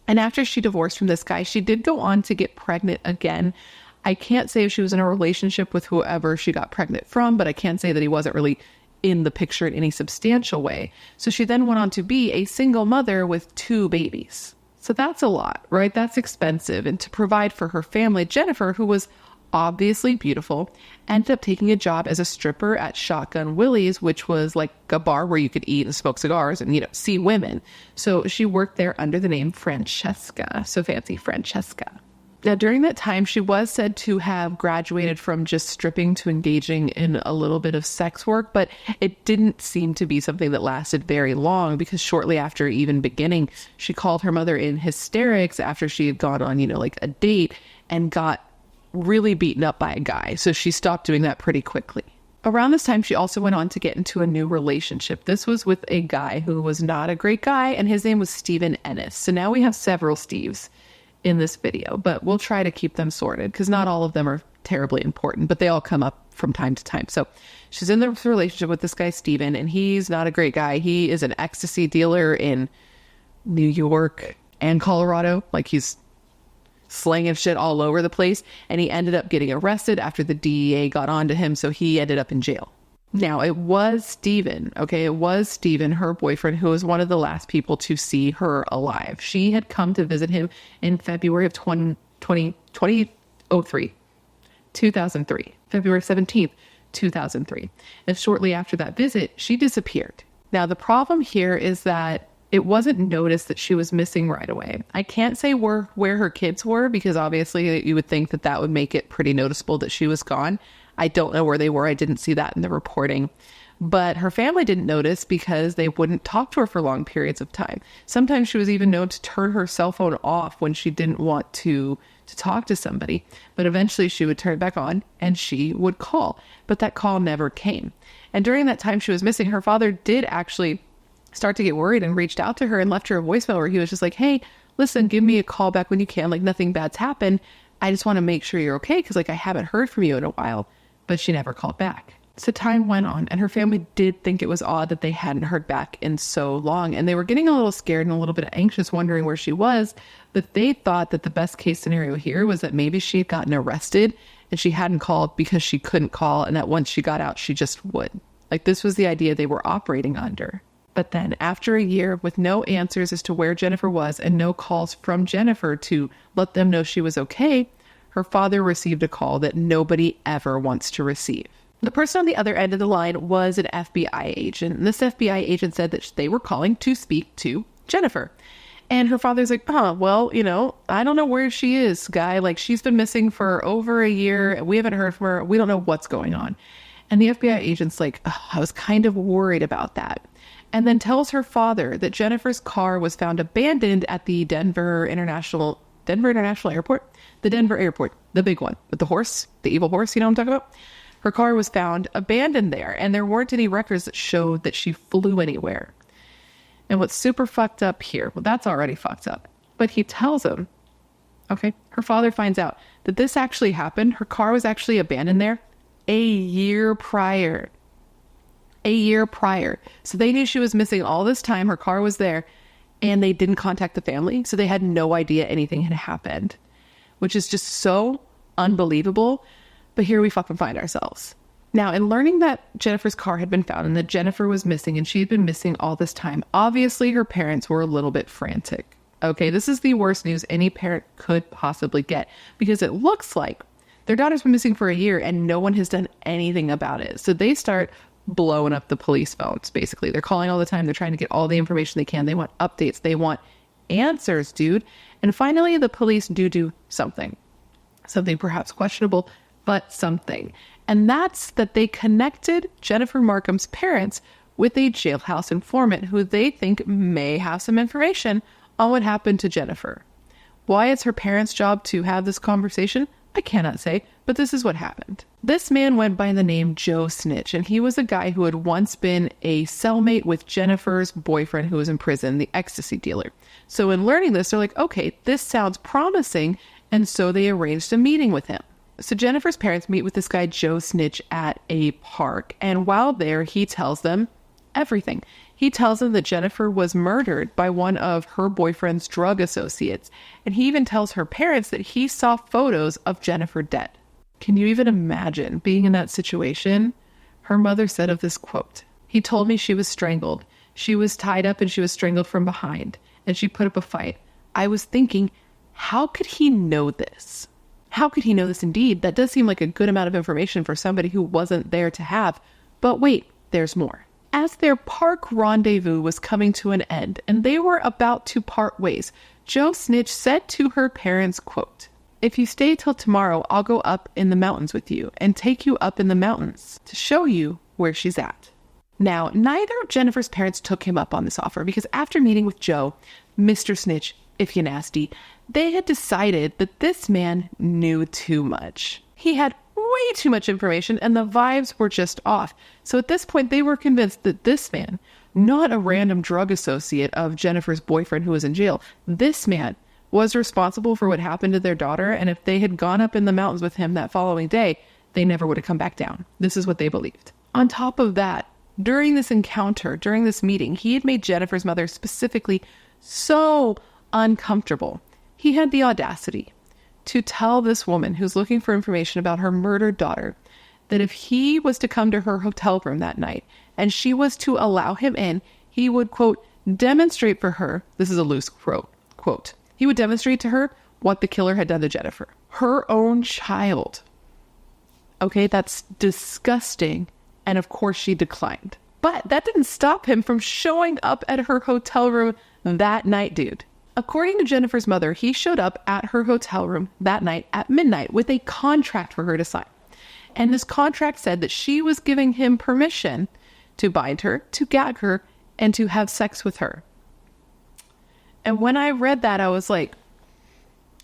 And after she divorced from this guy, she did go on to get pregnant again. I can't say if she was in a relationship with whoever she got pregnant from, but I can say that he wasn't really in the picture in any substantial way. So she then went on to be a single mother with 2 babies. So that's a lot, right? That's expensive. And to provide for her family, Jennifer, who was obviously beautiful, ended up taking a job as a stripper at Shotgun Willie's, which was like a bar where you could eat and smoke cigars and, see women. So she worked there under the name Francesca. So fancy Francesca. Now, during that time, she was said to have graduated from just stripping to engaging in a little bit of sex work, but it didn't seem to be something that lasted very long, because shortly after even beginning, she called her mother in hysterics after she had gone on, like a date and got really beaten up by a guy. So she stopped doing that pretty quickly. Around this time, she also went on to get into a new relationship. This was with a guy who was not a great guy, and his name was Stephen Ennis. So now we have several Steves in this video, but we'll try to keep them sorted because not all of them are terribly important, but they all come up from time to time. So she's in this relationship with this guy, Stephen, and he's not a great guy. He is an ecstasy dealer in New York and Colorado. Like, he's slanging shit all over the place, and he ended up getting arrested after the DEA got onto him, so he ended up in jail. Now, it was Stephen, her boyfriend, who was one of the last people to see her alive. She had come to visit him in February of 2003, February 17th, 2003. And shortly after that visit, she disappeared. Now, the problem here is that it wasn't noticed that she was missing right away. I can't say where her kids were, because obviously you would think that would make it pretty noticeable that she was gone. I don't know where they were. I didn't see that in the reporting. But her family didn't notice because they wouldn't talk to her for long periods of time. Sometimes she was even known to turn her cell phone off when she didn't want to talk to somebody. But eventually she would turn it back on and she would call. But that call never came. And during that time she was missing, her father did actually start to get worried and reached out to her and left her a voicemail where he was just like, hey, listen, give me a call back when you can. Like, nothing bad's happened. I just want to make sure you're okay because, like, I haven't heard from you in a while. But she never called back. So time went on, and her family did think it was odd that they hadn't heard back in so long. And they were getting a little scared and a little bit anxious, wondering where she was. But they thought that the best case scenario here was that maybe she had gotten arrested and she hadn't called because she couldn't call. And that once she got out, she just would. Like, this was the idea they were operating under. But then after a year with no answers as to where Jennifer was and no calls from Jennifer to let them know she was okay, her father received a call that nobody ever wants to receive. The person on the other end of the line was an FBI agent. And this FBI agent said that they were calling to speak to Jennifer. And her father's like, well, I don't know where she is, guy. Like, she's been missing for over a year. We haven't heard from her. We don't know what's going on. And the FBI agent's like, I was kind of worried about that. And then tells her father that Jennifer's car was found abandoned at the Denver International Airport. The Denver airport, the big one with the horse, the evil horse, you know what I'm talking about? Her car was found abandoned there, and there weren't any records that showed that she flew anywhere. And what's super fucked up here, well, that's already fucked up. But he tells him, okay, her father finds out that this actually happened. Her car was actually abandoned there a year prior. So they knew she was missing all this time. Her car was there, and they didn't contact the family. So they had no idea anything had happened, which is just so unbelievable. But here we fucking find ourselves. Now, in learning that Jennifer's car had been found and that Jennifer was missing and she had been missing all this time, obviously her parents were a little bit frantic. Okay, this is the worst news any parent could possibly get because it looks like their daughter's been missing for a year and no one has done anything about it. So they start blowing up the police phones, basically. They're calling all the time. They're trying to get all the information they can. They want updates. They want answers, dude. And finally, the police do something. Something perhaps questionable, but something. And that's that they connected Jennifer Marcum's parents with a jailhouse informant who they think may have some information on what happened to Jennifer. Why it's her parents' job to have this conversation, I cannot say, but this is what happened. This man went by the name Joe Snitch, and he was a guy who had once been a cellmate with Jennifer's boyfriend who was in prison, the ecstasy dealer. So in learning this, they're like, okay, this sounds promising, and so they arranged a meeting with him. So Jennifer's parents meet with this guy, Joe Snitch, at a park. And while there, he tells them everything. He tells them that Jennifer was murdered by one of her boyfriend's drug associates. And he even tells her parents that he saw photos of Jennifer dead. Can you even imagine being in that situation? Her mother said of this quote, "He told me she was strangled. She was tied up and she was strangled from behind. And she put up a fight. I was thinking, how could he know this? How could he know this indeed? That does seem like a good amount of information for somebody who wasn't there to have. But wait, there's more." As their park rendezvous was coming to an end and they were about to part ways, Joe Snitch said to her parents, quote, "If you stay till tomorrow, I'll go up in the mountains with you and take you up in the mountains to show you where she's at." Now, neither of Jennifer's parents took him up on this offer because after meeting with Joe, Mr. Snitch, if you nasty, they had decided that this man knew too much. He had way too much information and the vibes were just off. So at this point, they were convinced that this man, not a random drug associate of Jennifer's boyfriend who was in jail, this man was responsible for what happened to their daughter. And if they had gone up in the mountains with him that following day, they never would have come back down. This is what they believed. On top of that, during this encounter, during this meeting, he had made Jennifer's mother specifically so uncomfortable. He had the audacity to tell this woman who's looking for information about her murdered daughter that if he was to come to her hotel room that night and she was to allow him in, he would, quote, demonstrate for her, this is a loose quote, he would demonstrate to her what the killer had done to Jennifer, her own child. Okay, that's disgusting. And of course she declined. But that didn't stop him from showing up at her hotel room that night, dude. According to Jennifer's mother, he showed up at her hotel room that night at midnight with a contract for her to sign. And this contract said that she was giving him permission to bind her, to gag her, and to have sex with her. And when I read that, I was like,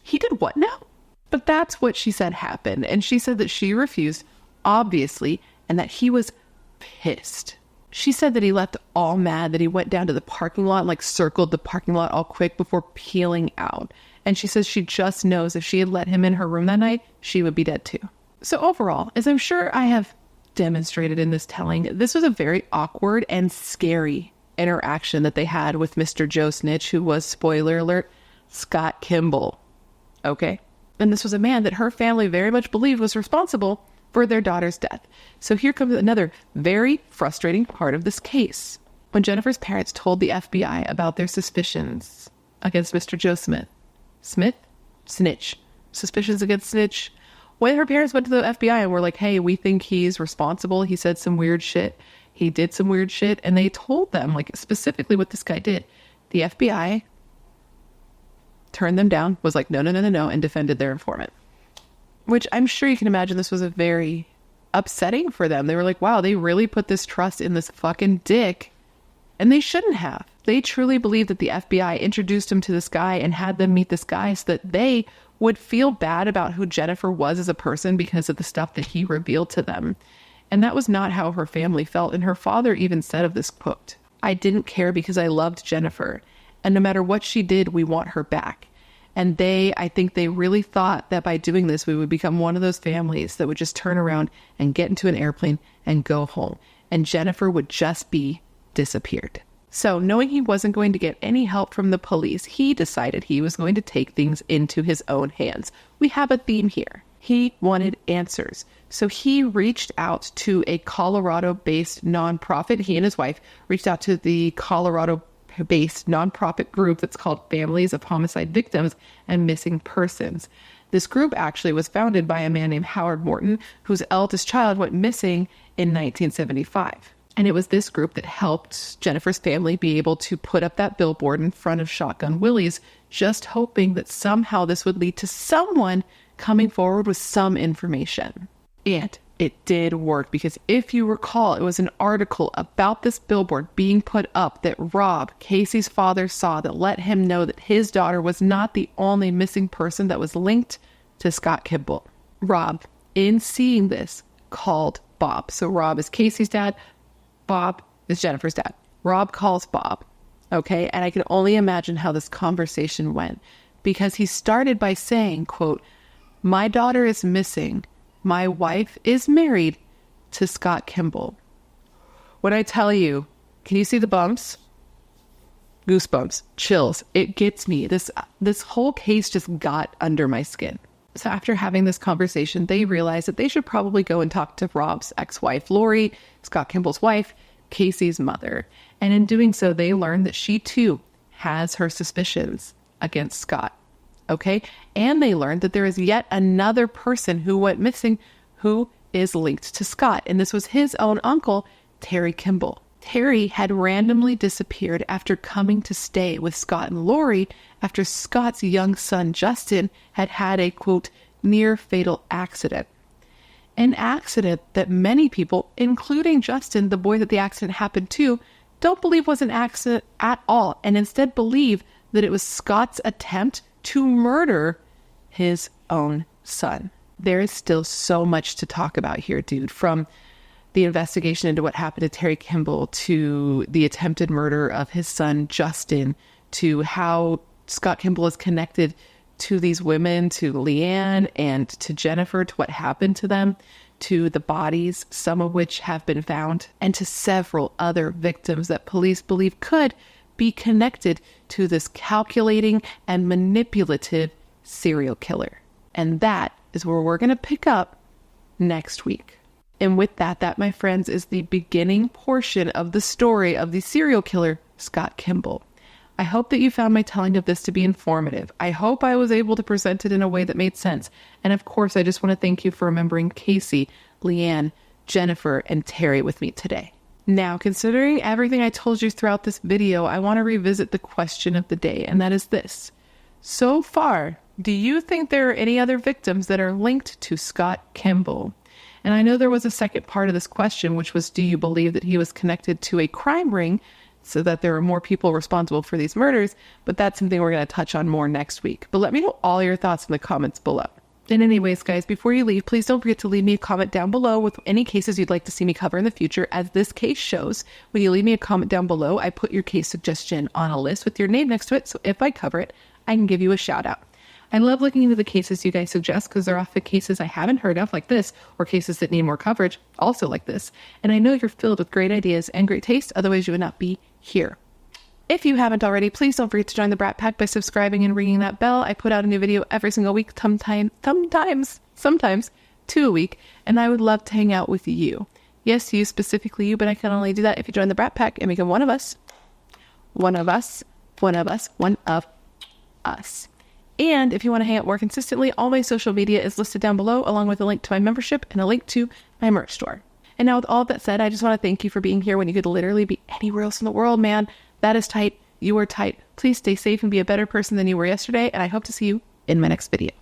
he did what now? But that's what she said happened. And she said that she refused, obviously, and that he was pissed. She said that he left all mad, that he went down to the parking lot and like circled the parking lot all quick before peeling out. And she says she just knows if she had let him in her room that night, she would be dead too. So overall, as I'm sure I have demonstrated in this telling, this was a very awkward and scary interaction that they had with Mr. Joe Snitch, who was, spoiler alert, Scott Kimble. Okay? And this was a man that her family very much believed was responsible for their daughter's death. So here comes another very frustrating part of this case. When Jennifer's parents told the FBI about their suspicions against Mr. Joe Snitch. Suspicions against Snitch. When her parents went to the FBI and were like, hey, we think he's responsible. He said some weird shit. He did some weird shit. And they told them, like, specifically what this guy did. The FBI turned them down, was like, no, and defended their informant. Which I'm sure you can imagine this was a very upsetting for them. They were like, wow, they really put this trust in this fucking dick. And they shouldn't have. They truly believed that the FBI introduced him to this guy and had them meet this guy so that they would feel bad about who Jennifer was as a person because of the stuff that he revealed to them. And that was not how her family felt. And her father even said of this quote, I didn't care because I loved Jennifer. And no matter what she did, we want her back. And I think they really thought that by doing this, we would become one of those families that would just turn around and get into an airplane and go home. And Jennifer would just be disappeared. So knowing he wasn't going to get any help from the police, he decided he was going to take things into his own hands. We have a theme here. He wanted answers. So he reached out to a Colorado-based nonprofit. He and his wife reached out to the Colorado-based nonprofit group that's called Families of Homicide Victims and Missing Persons. This group actually was founded by a man named Howard Morton, whose eldest child went missing in 1975. And it was this group that helped Jennifer's family be able to put up that billboard in front of Shotgun Willie's, just hoping that somehow this would lead to someone coming forward with some information. And it did work, because if you recall, it was an article about this billboard being put up that Rob, Kaysi's father, saw that let him know that his daughter was not the only missing person that was linked to Scott Kimble. Rob, in seeing this, called Bob. So Rob is Kaysi's dad. Bob is Jennifer's dad. Rob calls Bob. Okay. And I can only imagine how this conversation went, because he started by saying, quote, my daughter is missing. My wife is married to Scott Kimble. When I tell you, can you see the bumps? Goosebumps, chills. It gets me. This whole case just got under my skin. So after having this conversation, they realized that they should probably go and talk to Rob's ex-wife, Lori, Scott Kimball's wife, Kaysi's mother. And in doing so, they learned that she too has her suspicions against Scott. Okay. And they learned that there is yet another person who went missing who is linked to Scott. And this was his own uncle, Terry Kimball. Terry had randomly disappeared after coming to stay with Scott and Lori after Scott's young son, Justin, had had a, quote, near fatal accident. An accident that many people, including Justin, the boy that the accident happened to, don't believe was an accident at all, and instead believe that it was Scott's attempt to murder his own son. There is still so much to talk about here, dude, from the investigation into what happened to Terry Kimball, to the attempted murder of his son, Justin, to how Scott Kimble is connected to these women, to LeAnn and to Jennifer, to what happened to them, to the bodies, some of which have been found, and to several other victims that police believe could be connected to this calculating and manipulative serial killer. And that is where we're going to pick up next week. And with that, my friends, is the beginning portion of the story of the serial killer, Scott Kimble. I hope that you found my telling of this to be informative. I hope I was able to present it in a way that made sense. And of course, I just want to thank you for remembering Kaysi, LeAnn, Jennifer, and Terry with me today. Now, considering everything I told you throughout this video, I want to revisit the question of the day, and that is this. So far, do you think there are any other victims that are linked to Scott Kimble? And I know there was a second part of this question, which was, do you believe that he was connected to a crime ring so that there are more people responsible for these murders? But that's something we're going to touch on more next week. But let me know all your thoughts in the comments below. And anyways, guys, before you leave, please don't forget to leave me a comment down below with any cases you'd like to see me cover in the future. As this case shows, when you leave me a comment down below, I put your case suggestion on a list with your name next to it. So if I cover it, I can give you a shout out. I love looking into the cases you guys suggest because they're often cases I haven't heard of like this, or cases that need more coverage also like this. And I know you're filled with great ideas and great taste, otherwise you would not be here. If you haven't already, please don't forget to join the Brat Pack by subscribing and ringing that bell. I put out a new video every single week, sometimes 2 a week, and I would love to hang out with you. Yes, you, specifically you, but I can only do that if you join the Brat Pack and become one of us. One of us. And if you want to hang out more consistently, all my social media is listed down below, along with a link to my membership and a link to my merch store. And now with all of that said, I just want to thank you for being here when you could literally be anywhere else in the world, man. That is tight. You are tight. Please stay safe and be a better person than you were yesterday. And I hope to see you in my next video.